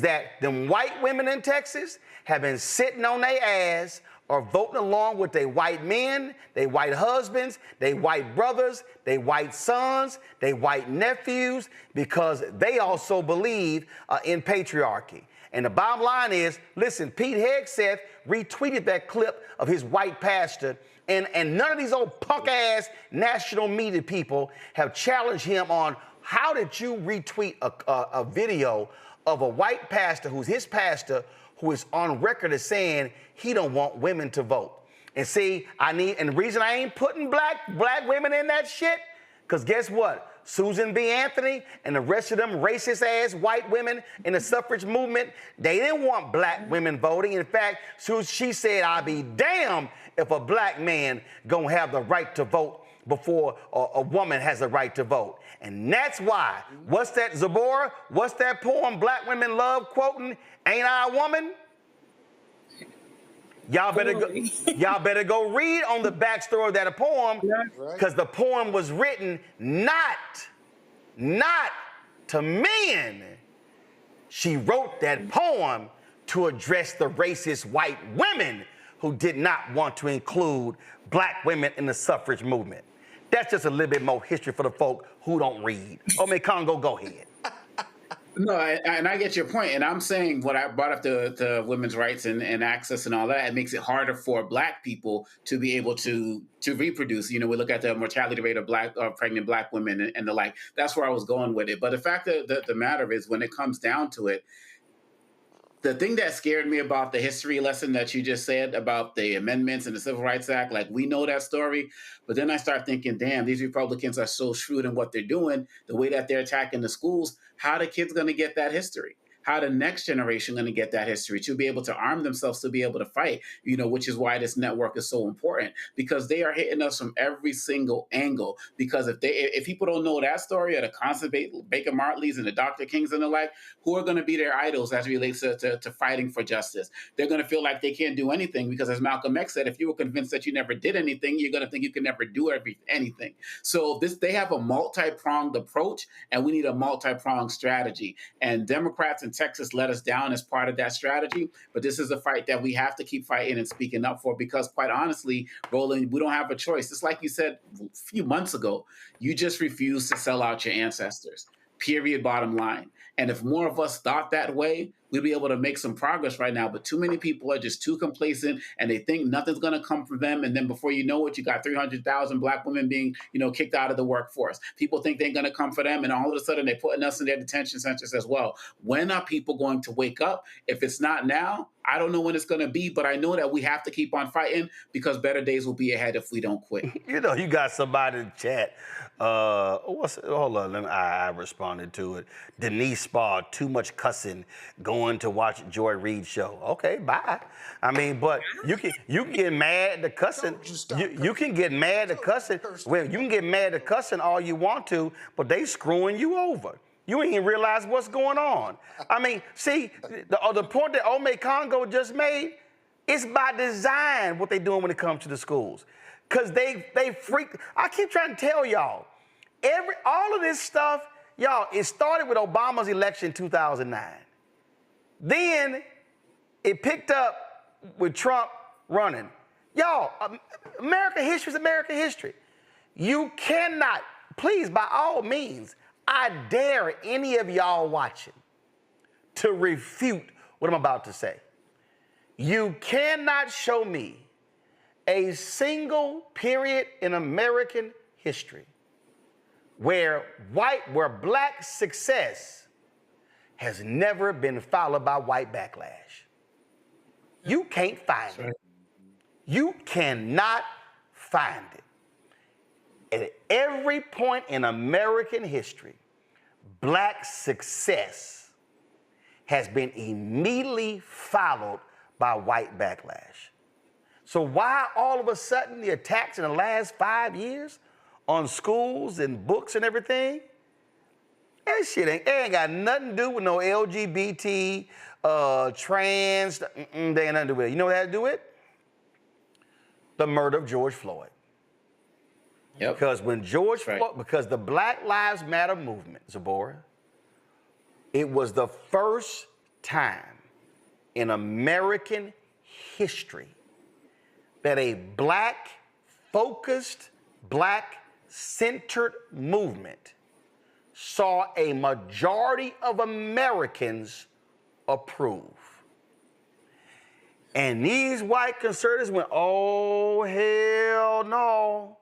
that them white women in Texas have been sitting on their ass or voting along with their white men, their white husbands, their white brothers, their white sons, their white nephews, because they also believe in patriarchy. And the bottom line is, listen, Pete Hegseth retweeted that clip of his white pastor, and none of these old punk-ass national media people have challenged him on how did you retweet a video of a white pastor who's his pastor, who is on record as saying he don't want women to vote. And see, and the reason I ain't putting black women in that shit, because guess what? Susan B. Anthony and the rest of them racist ass white women in the suffrage movement, they didn't want black women voting. In fact, she said, I'll be damned if a black man gonna have the right to vote before a woman has the right to vote. And that's why, what's that, Zabora? What's that poem Black women love quoting? Ain't I a woman? Y'all better go read on the backstory of that poem, because the poem was written not to men. She wrote that poem to address the racist white women who did not want to include black women in the suffrage movement. That's just a little bit more history for the folk who don't read. Ome Congo, go ahead. No, and I get your point, and I'm saying what I brought up the women's rights and access and all that. It makes it harder for Black people to be able to reproduce. You know, we look at the mortality rate of pregnant Black women and the like. That's where I was going with it. But the fact that the matter is, when it comes down to it, the thing that scared me about the history lesson that you just said about the amendments and the Civil Rights Act, like, we know that story, but then I start thinking, damn, these Republicans are so shrewd in what they're doing, the way that they're attacking the schools. How are the kids going to get that history? How the next generation going to get that history to be able to arm themselves to be able to fight, you know, which is why this network is so important, because they are hitting us from every single angle. Because if people don't know that story, or the constant Baker Martleys and the Dr. Kings and the like, who are going to be their idols as it relates to fighting for justice? They're going to feel like they can't do anything, because as Malcolm X said, if you were convinced that you never did anything, you're going to think you can never do anything. So they have a multi-pronged approach, and we need a multi-pronged strategy. And Democrats in Texas let us down as part of that strategy, but this is a fight that we have to keep fighting and speaking up for, because quite honestly, Roland, we don't have a choice. It's like you said a few months ago, you just refused to sell out your ancestors, period, bottom line. And if more of us thought that way, we'd be able to make some progress right now. But too many people are just too complacent, and they think nothing's going to come from them. And then before you know it, you got 300,000 Black women being, kicked out of the workforce. People think they're going to come for them, and all of a sudden they're putting us in their detention centers as well. When are people going to wake up? If it's not now, I don't know when it's going to be, but I know that we have to keep on fighting, because better days will be ahead if we don't quit. You got somebody in the chat. Hold on, I responded to it. Denise Spa, too much cussing, going to watch Joy Reid show. Okay, bye. I mean, but you can get mad at the cussing. You can get mad at cussing. Well, you can get mad at cussing all you want to, but they screwing you over. You ain't even realize what's going on. I mean, see, the point that Ome Congo just made, it's by design what they doing when it comes to the schools. Because they freak. I keep trying to tell y'all, all of this stuff, y'all, it started with Obama's election in 2009. Then it picked up with Trump running. Y'all, American history is American history. You cannot, please, by all means, I dare any of y'all watching to refute what I'm about to say. You cannot show me a single period in American history where black success has never been followed by white backlash. You can't find it. You cannot find it. At every point in American history, black success has been immediately followed by white backlash. So why all of a sudden the attacks in the last 5 years on schools and books and everything? That shit ain't got nothing to do with no LGBT, trans, they ain't nothing to do with it. You know what that had to do with it? The murder of George Floyd. Yep. Because when because the Black Lives Matter movement, Zabora, it was the first time in American history that a black-focused, black-centered movement saw a majority of Americans approve. And these white conservatives went, oh, hell no.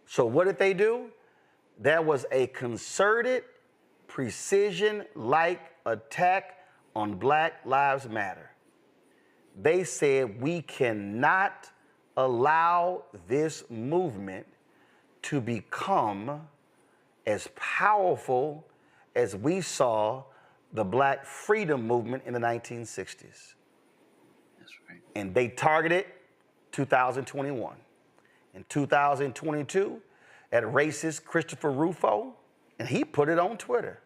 So what did they do? There was a concerted, precision-like attack on Black Lives Matter. They said we cannot allow this movement to become as powerful as we saw the Black freedom movement in the 1960s. That's right. And they targeted 2021. In 2022, at racist Christopher Rufo, and he put it on Twitter.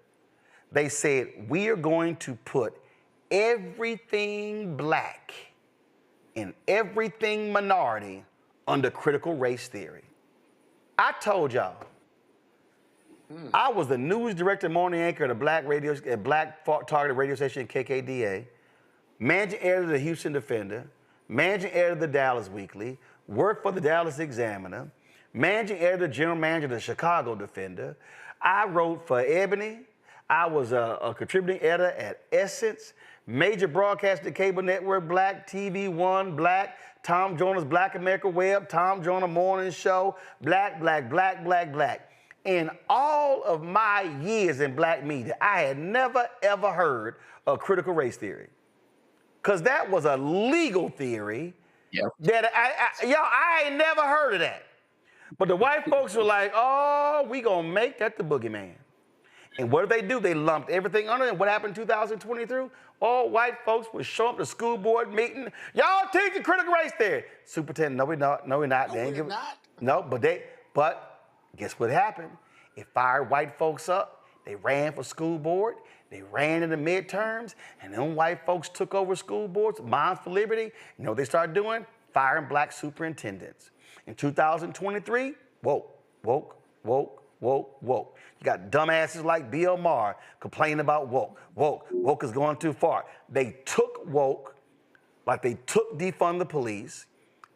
They said, we are going to put everything black and everything minority under critical race theory. I told y'all, I was the news director, morning anchor at a black targeted radio station, KKDA, managing editor of the Houston Defender, managing editor of the Dallas Weekly, worked for the Dallas Examiner, managing editor, general manager of the Chicago Defender. I wrote for Ebony. I was a contributing editor at Essence, major broadcaster cable network, Black, TV One, Black, Tom Joyner's Black America Web, Tom Joyner Morning Show, Black. In all of my years in black media, I had never, ever heard of critical race theory. Because that was a legal theory that I ain't never heard of that. But the white folks were like, oh, we gonna make that the boogeyman. And what did they do? They lumped everything under it. And what happened in 2023? All white folks would show up to school board meeting. Y'all teaching critical race theory. Superintendent, no, we're not. No, we're not. No, we're not. No, but guess what happened? It fired white folks up. They ran for school board. They ran in the midterms. And then white folks took over school boards, Moms for Liberty. You know what they started doing? Firing black superintendents. In 2023, woke. You got dumbasses like Bill Maher complaining about woke. Woke is going too far. They took woke, like they took defund the police,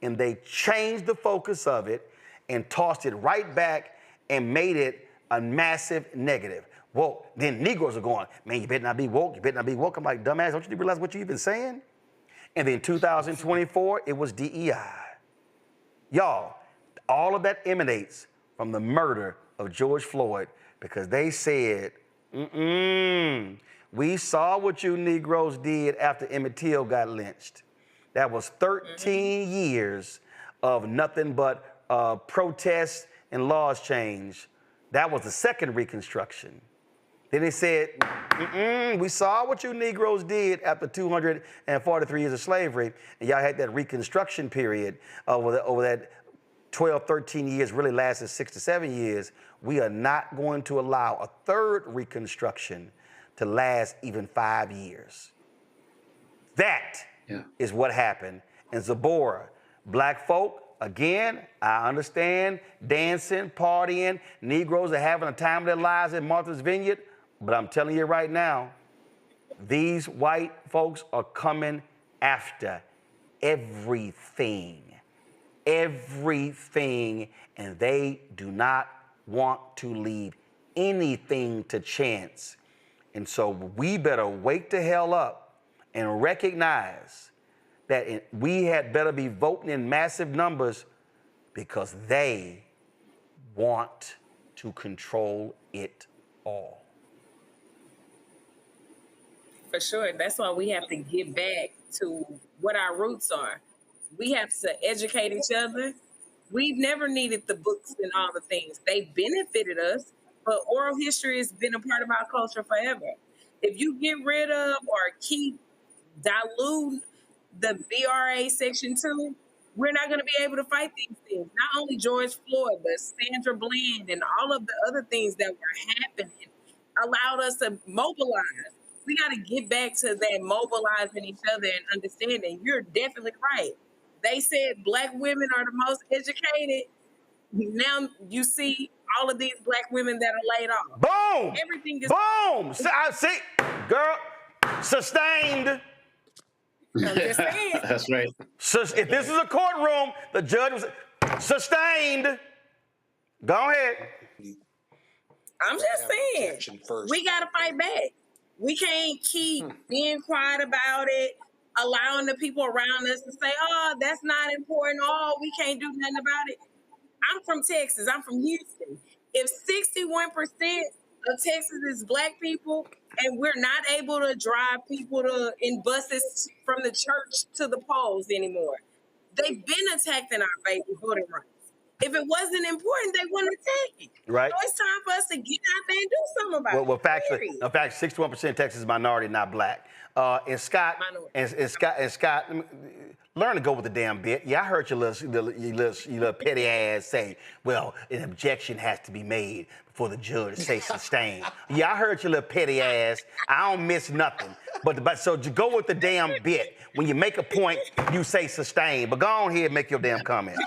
and they changed the focus of it and tossed it right back and made it a massive negative. Woke. Then Negroes are going, man, you better not be woke. You better not be woke. I'm like, dumbass, don't you realize what you've been saying? And then 2024, it was DEI. Y'all, all of that emanates from the murder of George Floyd because they said, we saw what you Negroes did after Emmett Till got lynched. That was 13 years of nothing but protests and laws change. That was the second Reconstruction. Then they said, we saw what you Negroes did after 243 years of slavery, and y'all had that Reconstruction period over that 12, 13 years, really lasted 6 to 7 years. We are not going to allow a third Reconstruction to last even 5 years. That is what happened. And Zabora, black folk, again, I understand, dancing, partying, Negroes are having a time of their lives in Martha's Vineyard, but I'm telling you right now, these white folks are coming after everything, and they do not want to leave anything to chance. And so we better wake the hell up and recognize that we had better be voting in massive numbers because they want to control it all. For sure. That's why we have to get back to what our roots are. We have to educate each other. We've never needed the books and all the things. They benefited us, but oral history has been a part of our culture forever. If you get rid of or dilute the BRA Section 2, we're not going to be able to fight these things. Not only George Floyd, but Sandra Bland and all of the other things that were happening allowed us to mobilize. We got to get back to that mobilizing each other and understanding. You're definitely right. They said Black women are the most educated. Now you see all of these Black women that are laid off. Boom! Everything is boom! I see, girl, sustained. I'm just saying. That's right. So if this is a courtroom, the judge was sustained. Go ahead. I'm just saying. We got to fight back. We can't keep being quiet about it, allowing the people around us to say, oh, that's not important. Oh, we can't do nothing about it. I'm from Texas. I'm from Houston. If 61% of Texas is Black people and we're not able to drive people in buses from the church to the polls anymore, they've been attacking our baby voting rights. If it wasn't important, they wouldn't attack it. Right. So it's time for us to get out there and do something about it. Well, in fact, 61% of Texas is minority, not Black. And Scott, learn to go with the damn bit. Yeah, I heard your little petty ass say, well, an objection has to be made before the judge say sustained. Yeah, I heard your little petty ass. I don't miss nothing. But so you go with the damn bit. When you make a point, you say sustained. But go on here and make your damn comment.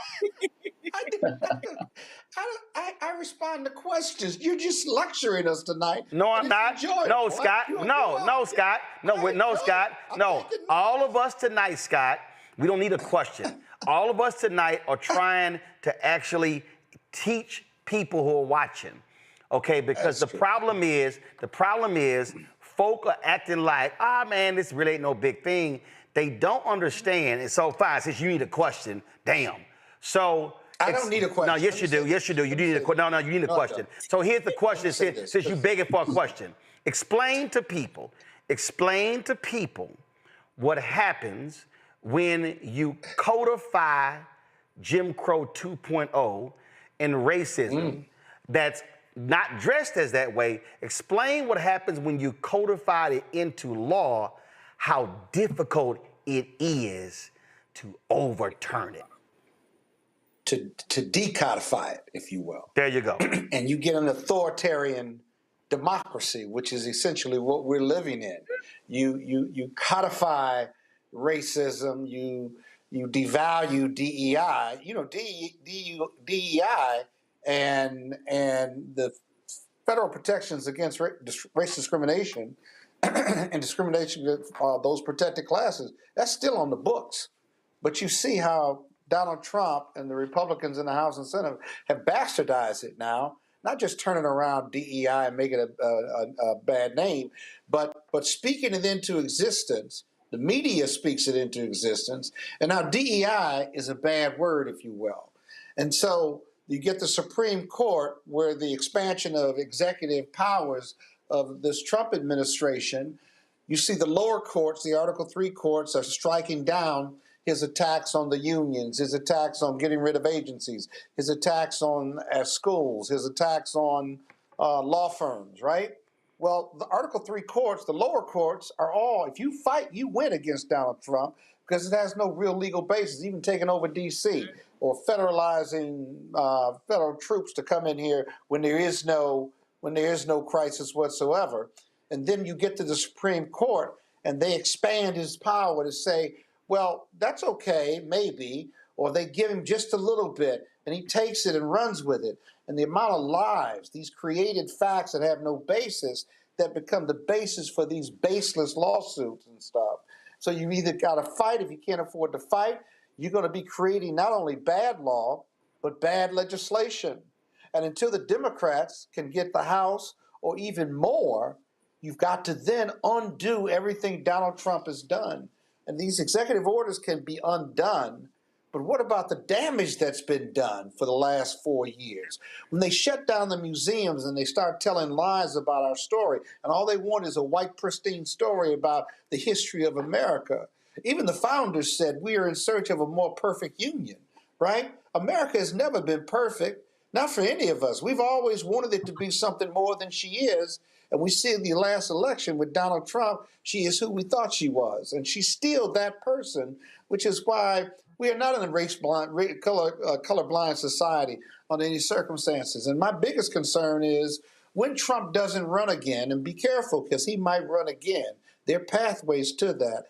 I respond to questions. You're just lecturing us tonight. No, I'm not. No, Scott. No, Scott. No, Scott. No. All of us tonight, Scott, we don't need a question. All of us tonight are trying to actually teach people who are watching. Okay, because the problem is folk are acting like, man, this really ain't no big thing. They don't understand. And so fine, since you need a question, damn. So I don't need a question. No, yes, you do. Yes, you do. You need a question. No, you need a question. So here's the question, since you're begging for a question. Explain to people what happens when you codify Jim Crow 2.0 and racism that's not dressed as that way. Explain what happens when you codify it into law, how difficult it is to overturn it. To decodify it, if you will. There you go. And you get an authoritarian democracy, which is essentially what we're living in. You codify racism, you devalue DEI. You know, DEI and the federal protections against race discrimination and discrimination against those protected classes, that's still on the books. But you see how Donald Trump and the Republicans in the House and Senate have bastardized it now, not just turning around DEI and making it a bad name, but speaking it into existence. The media speaks it into existence, and now DEI is a bad word, if you will. And so you get the Supreme Court, where the expansion of executive powers of this Trump administration, you see the lower courts, the Article 3 courts, are striking down his attacks on the unions, his attacks on getting rid of agencies, his attacks on schools, his attacks on law firms, right? Well, the Article 3 courts, the lower courts, are all, if you fight, you win against Donald Trump because it has no real legal basis, even taking over D.C. or federalizing federal troops to come in here when there is no crisis whatsoever. And then you get to the Supreme Court and they expand his power to say, well, that's okay, maybe, or they give him just a little bit, and he takes it and runs with it. And the amount of lies, these created facts that have no basis, that become the basis for these baseless lawsuits and stuff. So you either got to fight. If you can't afford to fight, you're going to be creating not only bad law, but bad legislation. And until the Democrats can get the House or even more, you've got to then undo everything Donald Trump has done. and these executive orders can be undone. But what about the damage that's been done for the last 4 years? When they shut down the museums and they start telling lies about our story, and all they want is a white, pristine story about the history of America. Even the founders said we are in search of a more perfect union, right? America has never been perfect, not for any of us. We've always wanted it to be something more than she is. And we see in the last election with Donald Trump, she is who we thought she was. And she's still that person, which is why we are not in a colorblind society under any circumstances. And my biggest concern is when Trump doesn't run again, and be careful because he might run again. There are pathways to that.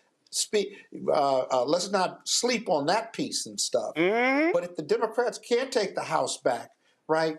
Let's not sleep on that piece and stuff. But if the Democrats can't take the House back, right?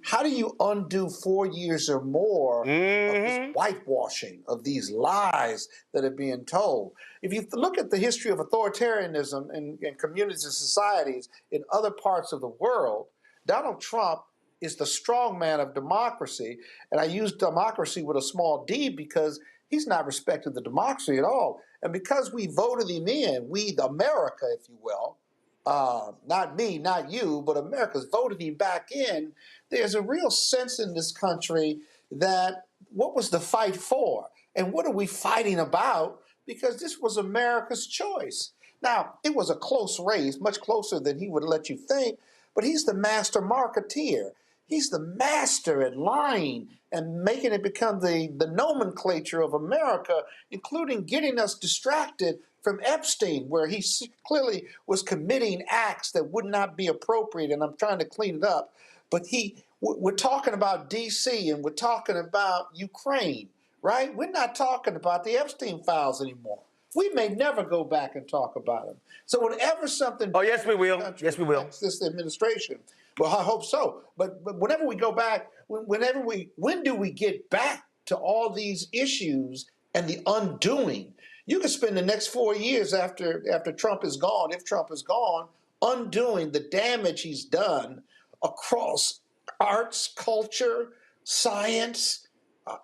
How do you undo 4 years or more of this whitewashing, of these lies that are being told? If you look at the history of authoritarianism in communities and societies in other parts of the world, Donald Trump is the strong man of democracy. And I use democracy with a small d because he's not respecting the democracy at all. And because we voted him in, we, America, if you will, not me, not you, but America's voted him back in, there's a real sense in this country that what was the fight for? And what are we fighting about? Because this was America's choice. Now, it was a close race, much closer than he would let you think, but he's the master marketeer. He's the master at lying and making it become the nomenclature of America, including getting us distracted from Epstein, where he clearly was committing acts that would not be appropriate, and I'm trying to clean it up. But we're talking about D.C. and we're talking about Ukraine, right? We're not talking about the Epstein files anymore. We may never go back and talk about them. So whenever something... Oh, yes, we will. Yes, we will. This administration. Well, I hope so. But whenever we go back, when do we get back to all these issues and the undoing? You could spend the next 4 years after Trump is gone, if Trump is gone, undoing the damage he's done across arts, culture, science,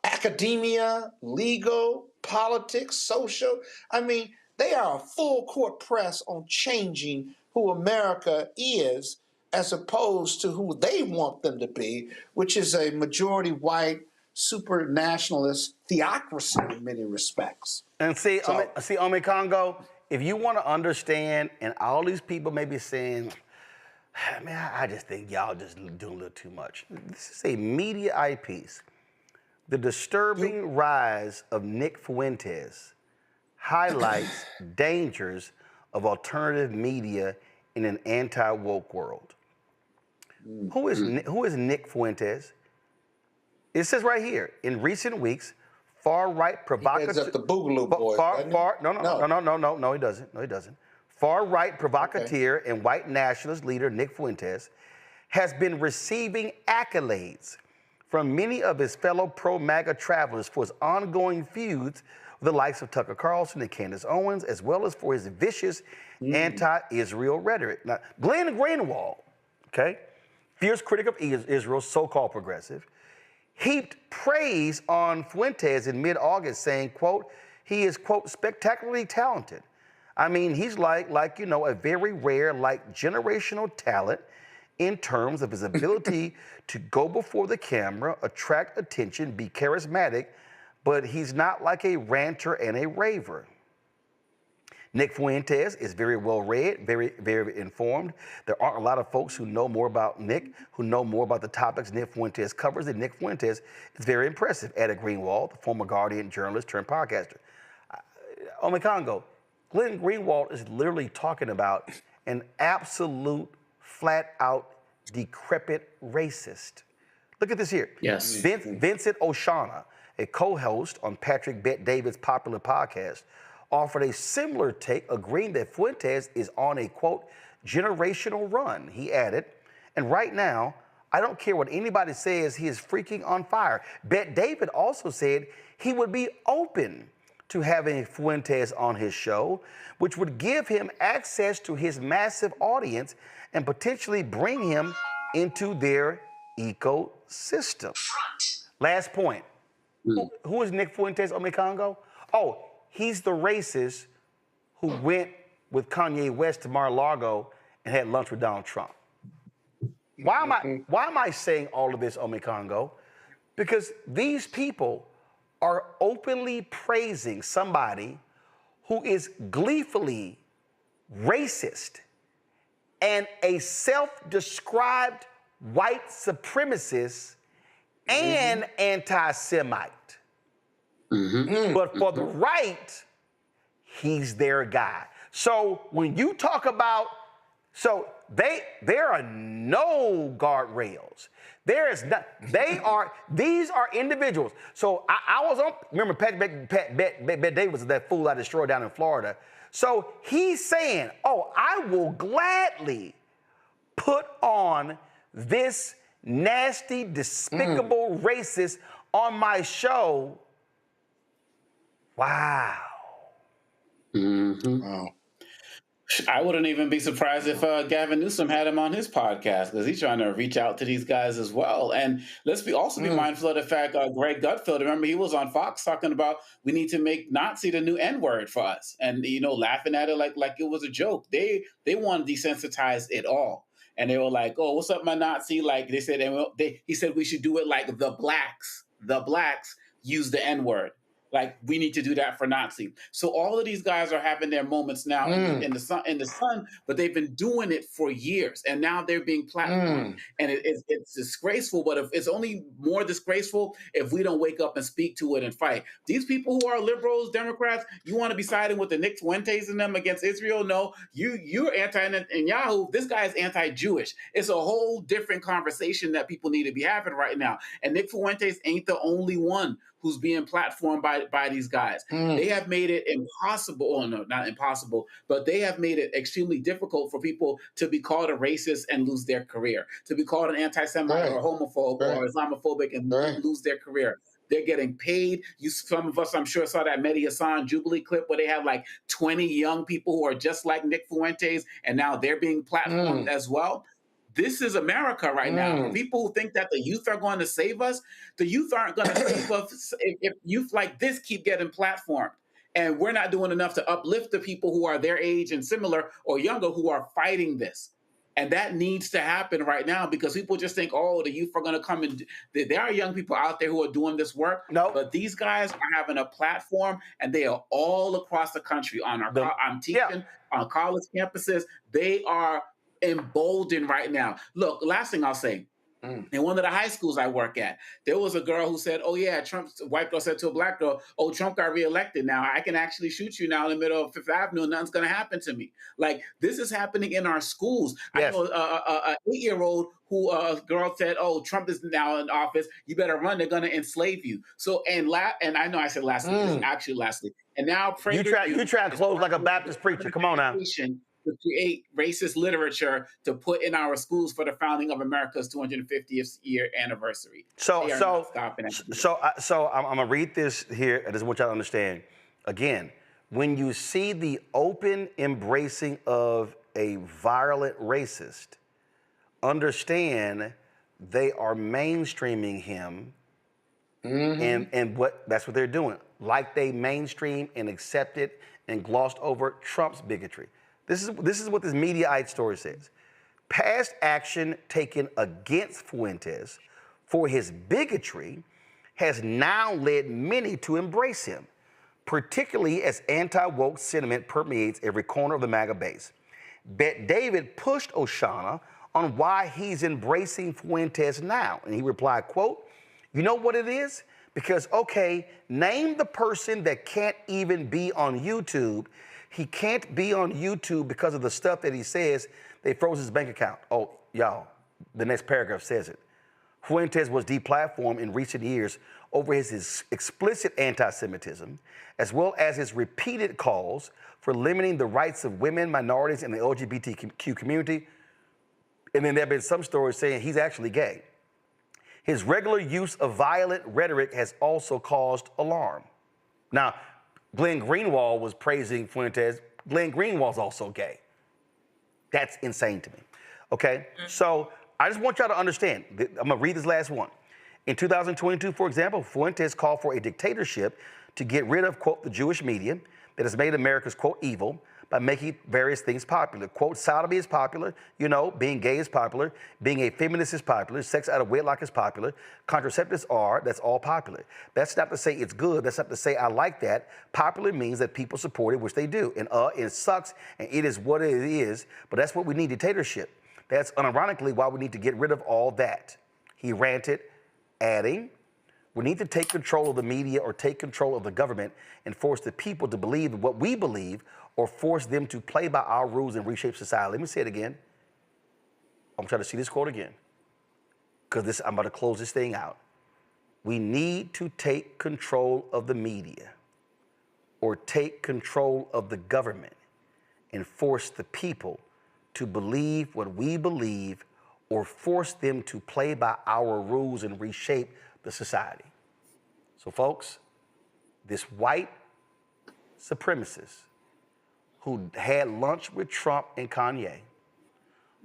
academia, legal, politics, social. I mean, they are a full court press on changing who America is as opposed to who they want them to be, which is a majority white, super nationalist theocracy in many respects. And see, Ome Congo, if you want to understand, and all these people may be saying, man, I just think y'all just doing a little too much. This is a media eyepiece. The disturbing rise of Nick Fuentes highlights dangers of alternative media in an anti-woke world. Who is Nick Fuentes? It says right here, in recent weeks, far-right provocateur... He heads up the Boogaloo Boys, No, he doesn't. No, he doesn't. Far-right provocateur and white nationalist leader Nick Fuentes has been receiving accolades from many of his fellow pro-MAGA travelers for his ongoing feuds with the likes of Tucker Carlson and Candace Owens, as well as for his vicious anti-Israel rhetoric. Now, Glenn Greenwald, fierce critic of Israel, so-called progressive, heaped praise on Fuentes in mid-August, saying, quote, he is, quote, spectacularly talented. I mean, he's like a very rare, generational talent in terms of his ability to go before the camera, attract attention, be charismatic, but he's not like a ranter and a raver. Nick Fuentes is very well read, very, very informed. There aren't a lot of folks who know more about Nick, who know more about the topics Nick Fuentes covers, and Nick Fuentes is very impressive. Added Greenwald, the former Guardian journalist turned podcaster. Ome Congo, Glenn Greenwald is literally talking about an absolute, flat-out, decrepit racist. Look at this here. Yes. Vincent Oshana, a co-host on Patrick Bet-David's popular podcast, offered a similar take, agreeing that Fuentes is on a, quote, generational run. He added, and right now, I don't care what anybody says, he is freaking on fire. Bet-David also said he would be open to having Fuentes on his show, which would give him access to his massive audience and potentially bring him into their ecosystem. Last point. Who is Nick Fuentes, Ome Congo? Oh, he's the racist who went with Kanye West to Mar-a-Lago and had lunch with Donald Trump. Why am I saying all of this, Ome Congo? Because these people are openly praising somebody who is gleefully racist and a self-described white supremacist and anti-Semite. But for the right, he's their guy. So when you talk about, there are no guardrails. There is not, these are individuals. So I was on, remember Pat Davis was that fool I destroyed down in Florida. So he's saying, oh, I will gladly put on this nasty, despicable racist on my show. Wow. Wow. I wouldn't even be surprised if Gavin Newsom had him on his podcast, because he's trying to reach out to these guys as well. And let's also be mindful of the fact Greg Gutfeld, remember, he was on Fox talking about we need to make Nazi the new N-word for us, and laughing at it like it was a joke. They want to desensitize it all, and they were like, "Oh, what's up, my Nazi?" Like they said, he said we should do it like the blacks. The blacks use the N-word. Like we need to do that for Nazi. So all of these guys are having their moments now in the sun, but they've been doing it for years, and now they're being platformed, and it's disgraceful. But it's only more disgraceful if we don't wake up and speak to it and fight. These people who are liberals, Democrats, you want to be siding with the Nick Fuentes and them against Israel? No, you're anti-Netanyahu. This guy is anti-Jewish. It's a whole different conversation that people need to be having right now. And Nick Fuentes ain't the only one who's being platformed by these guys. They have made it impossible, oh no, not impossible, but they have made it extremely difficult for people to be called a racist and lose their career, to be called an anti-Semite or homophobe or Islamophobic and lose their career. They're getting paid. Some of us, I'm sure, saw that Mehdi Hassan Jubilee clip where they have like 20 young people who are just like Nick Fuentes, and now they're being platformed as well. This is America right now. For people who think that the youth are going to save us, the youth aren't going to save us if youth like this keep getting platformed. And we're not doing enough to uplift the people who are their age and similar or younger who are fighting this. And that needs to happen right now, because people just think, oh, the youth are going to come and there are young people out there who are doing this work. No, but these guys are having a platform, and they are all across the country I'm teaching on college campuses. They are emboldened right now. Look, last thing I'll say, in one of the high schools I work at, there was a girl who said, oh yeah, a white girl said to a black girl, oh, Trump got reelected. Now I can actually shoot you now in the middle of Fifth Avenue and nothing's going to happen to me. Like, this is happening in our schools. Yes. I know an 8-year-old who a girl said, oh, Trump is now in office. You better run. They're going to enslave you. So, and I know I said lastly, actually lastly. And now you try to close like a Baptist preacher. Come on now. To create racist literature to put in our schools for the founding of America's 250th year anniversary. So I'm gonna read this here. I just want y'all to understand. Again, when you see the open embracing of a violent racist, understand they are mainstreaming him, and that's what they're doing. Like they mainstream and accepted and glossed over Trump's bigotry. This is what this Mediaite story says. Past action taken against Fuentes for his bigotry has now led many to embrace him, particularly as anti-woke sentiment permeates every corner of the MAGA base. Bet David pushed O'Shana on why he's embracing Fuentes now, and he replied, quote, you know what it is? Because, okay, name the person that can't even be on YouTube. He can't be on YouTube because of the stuff that he says. They froze his bank account. Oh, y'all, the next paragraph says it. Fuentes was deplatformed in recent years over his explicit anti-Semitism, as well as his repeated calls for limiting the rights of women, minorities, and the LGBTQ community. And then there have been some stories saying he's actually gay. His regular use of violent rhetoric has also caused alarm. Now, Glenn Greenwald was praising Fuentes. Glenn Greenwald's also gay. That's insane to me. Okay? So I just want y'all to understand. I'm going to read this last one. In 2022, for example, Fuentes called for a dictatorship to get rid of, quote, the Jewish media that has made America's, quote, evil by making various things popular. Quote, sodomy is popular, you know, being gay is popular, being a feminist is popular, sex out of wedlock is popular, contraceptives are, that's all popular. That's not to say it's good, that's not to say I like that. Popular means that people support it, which they do. And it sucks, and it is what it is, but that's what we need, dictatorship. That's unironically why we need to get rid of all that. He ranted, adding, we need to take control of the media or take control of the government and force the people to believe what we believe or force them to play by our rules and reshape society. Let me say it again. I'm trying to see this quote again because I'm about to close this thing out. We need to take control of the media or take control of the government and force the people to believe what we believe or force them to play by our rules and reshape the society. So folks, this white supremacist who had lunch with Trump and Kanye,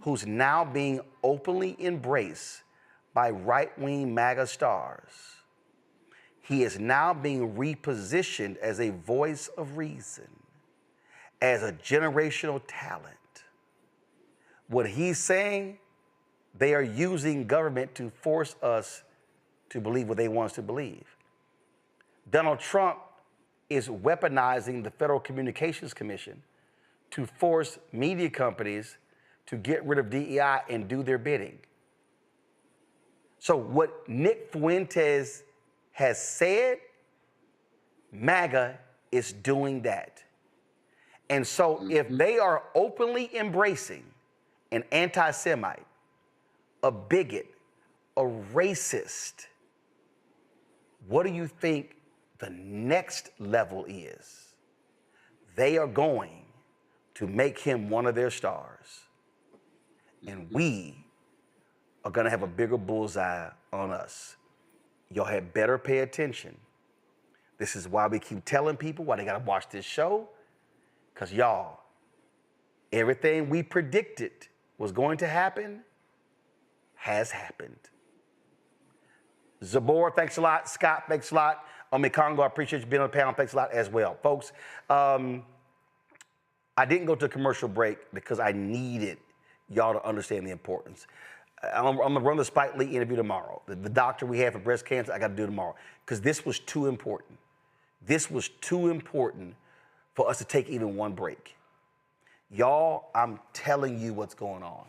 who's now being openly embraced by right-wing MAGA stars, he is now being repositioned as a voice of reason, as a generational talent. What he's saying, they are using government to force us to believe what they want us to believe. Donald Trump is weaponizing the Federal Communications Commission to force media companies to get rid of DEI and do their bidding. So what Nick Fuentes has said, MAGA is doing that. And so if they are openly embracing an anti-Semite, a bigot, a racist, what do you think the next level is? They are going to make him one of their stars. And we are going to have a bigger bullseye on us. Y'all had better pay attention. This is why we keep telling people why they got to watch this show. Because y'all, everything we predicted was going to happen has happened. Zabor, thanks a lot. Scott, thanks a lot. Congo, I appreciate you being on the panel. Thanks a lot as well. Folks, I didn't go to a commercial break because I needed y'all to understand the importance. I'm going to run the Spike Lee interview tomorrow. The doctor we have for breast cancer, I got to do tomorrow because this was too important. This was too important for us to take even one break. Y'all, I'm telling you what's going on.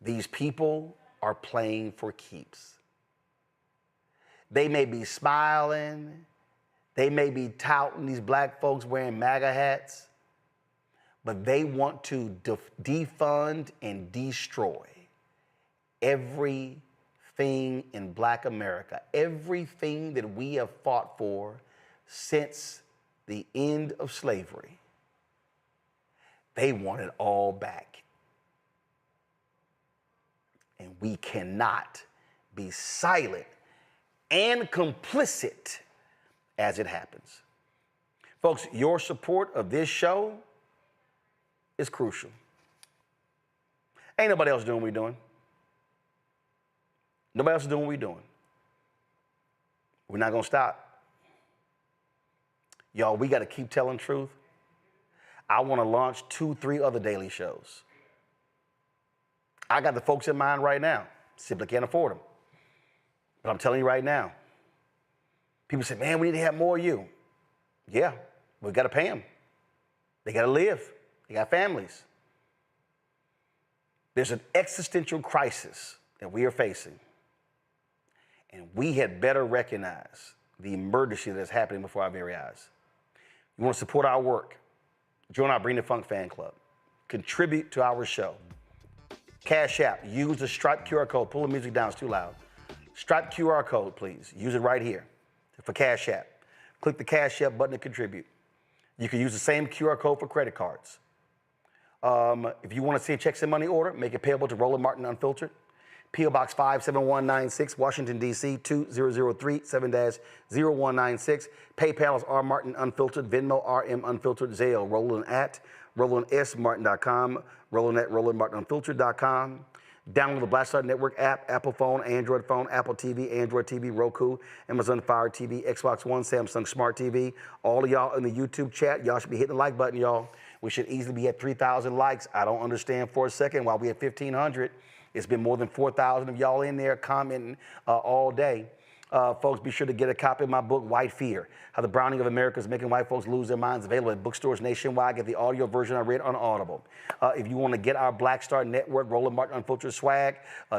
These people are playing for keeps. They may be smiling, they may be touting these black folks wearing MAGA hats, but they want to defund and destroy everything in Black America, everything that we have fought for since the end of slavery. They want it all back. And we cannot be silent and complicit as it happens. Folks, your support of this show is crucial. Ain't nobody else doing what we're doing. Nobody else is doing what we're doing. We're not going to stop. Y'all, we got to keep telling truth. I want to launch 2-3 other daily shows. I got the folks in mind right now. Simply can't afford them. But I'm telling you right now, people say, man, we need to have more of you. Yeah, we got to pay them. They got to live. They got families. There's an existential crisis that we are facing. And we had better recognize the emergency that's happening before our very eyes. You want to support our work? Join our Bring the Funk fan club. Contribute to our show. Cash App, use the Stripe QR code. Pull the music down, it's too loud. Stripe QR code, please. Use it right here for Cash App. Click the Cash App button to contribute. You can use the same QR code for credit cards. If you want to see a checks and money order, make it payable to Roland Martin Unfiltered. P.O. Box 57196, Washington, D.C. 20037-0196. PayPal is rmartin unfiltered, Venmo RM Unfiltered, Zelle, Roland at RolandSMartin.com, Roland at RolandMartinUnfiltered.com. Download the Black Star Network app, Apple phone, Android phone, Apple TV, Android TV, Roku, Amazon Fire TV, Xbox One, Samsung Smart TV. All of y'all in the YouTube chat, y'all should be hitting the like button, y'all. We should easily be at 3,000 likes. I don't understand for a second why we at 1,500. It's been more than 4,000 of y'all in there commenting all day. Folks, be sure to get a copy of my book, White Fear, How the Browning of America is Making White Folks Lose Their Minds, available at bookstores nationwide. Get the audio version I read on Audible. If you want to get our Black Star Network, Roland Martin Unfiltered swag,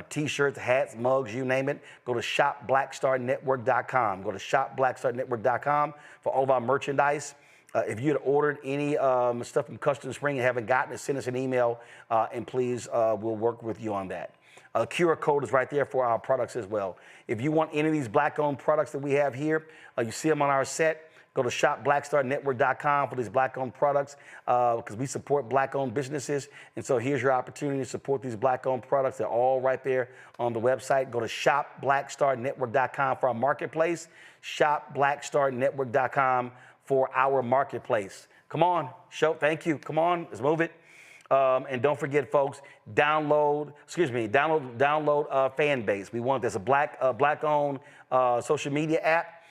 t-shirts, hats, mugs, you name it, go to shopblackstarnetwork.com. Go to shopblackstarnetwork.com for all of our merchandise. If you had ordered any stuff from Custom Spring and haven't gotten it, send us an email, and please, we'll work with you on that. QR code is right there for our products as well. If you want any of these Black-owned products that we have here, you see them on our set, go to shopblackstarnetwork.com for these Black-owned products because we support Black-owned businesses. And so here's your opportunity to support these Black-owned products. They're all right there on the website. Go to shopblackstarnetwork.com for our marketplace, shopblackstarnetwork.com for our marketplace. Come on, thank you. Come on, let's move it. And don't forget, folks, download Fanbase. We want, there's a black-owned social media app.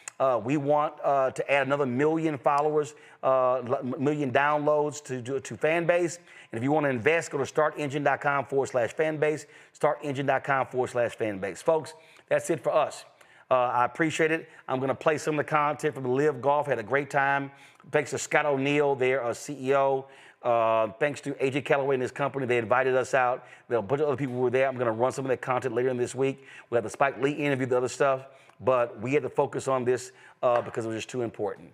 We want to add another 1 million followers, 1 million downloads to Fanbase. And if you want to invest, go to startengine.com/Fanbase, startengine.com/Fanbase. Folks, that's it for us. I appreciate it. I'm going to play some of the content from the Live Golf. Had a great time. Thanks to Scott O'Neill, their CEO. Thanks to AJ Calloway and his company. They invited us out. There were a bunch of other people who were there. I'm going to run some of that content later in this week. We have the Spike Lee interview, the other stuff. But we had to focus on this because it was just too important.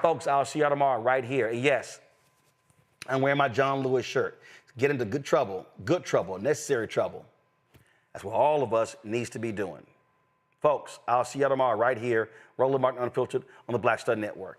Folks, I'll see y'all tomorrow right here. And yes, I'm wearing my John Lewis shirt. Get into good trouble, necessary trouble. That's what all of us needs to be doing. Folks, I'll see y'all tomorrow right here. Roland Martin Unfiltered on the Black Star Network.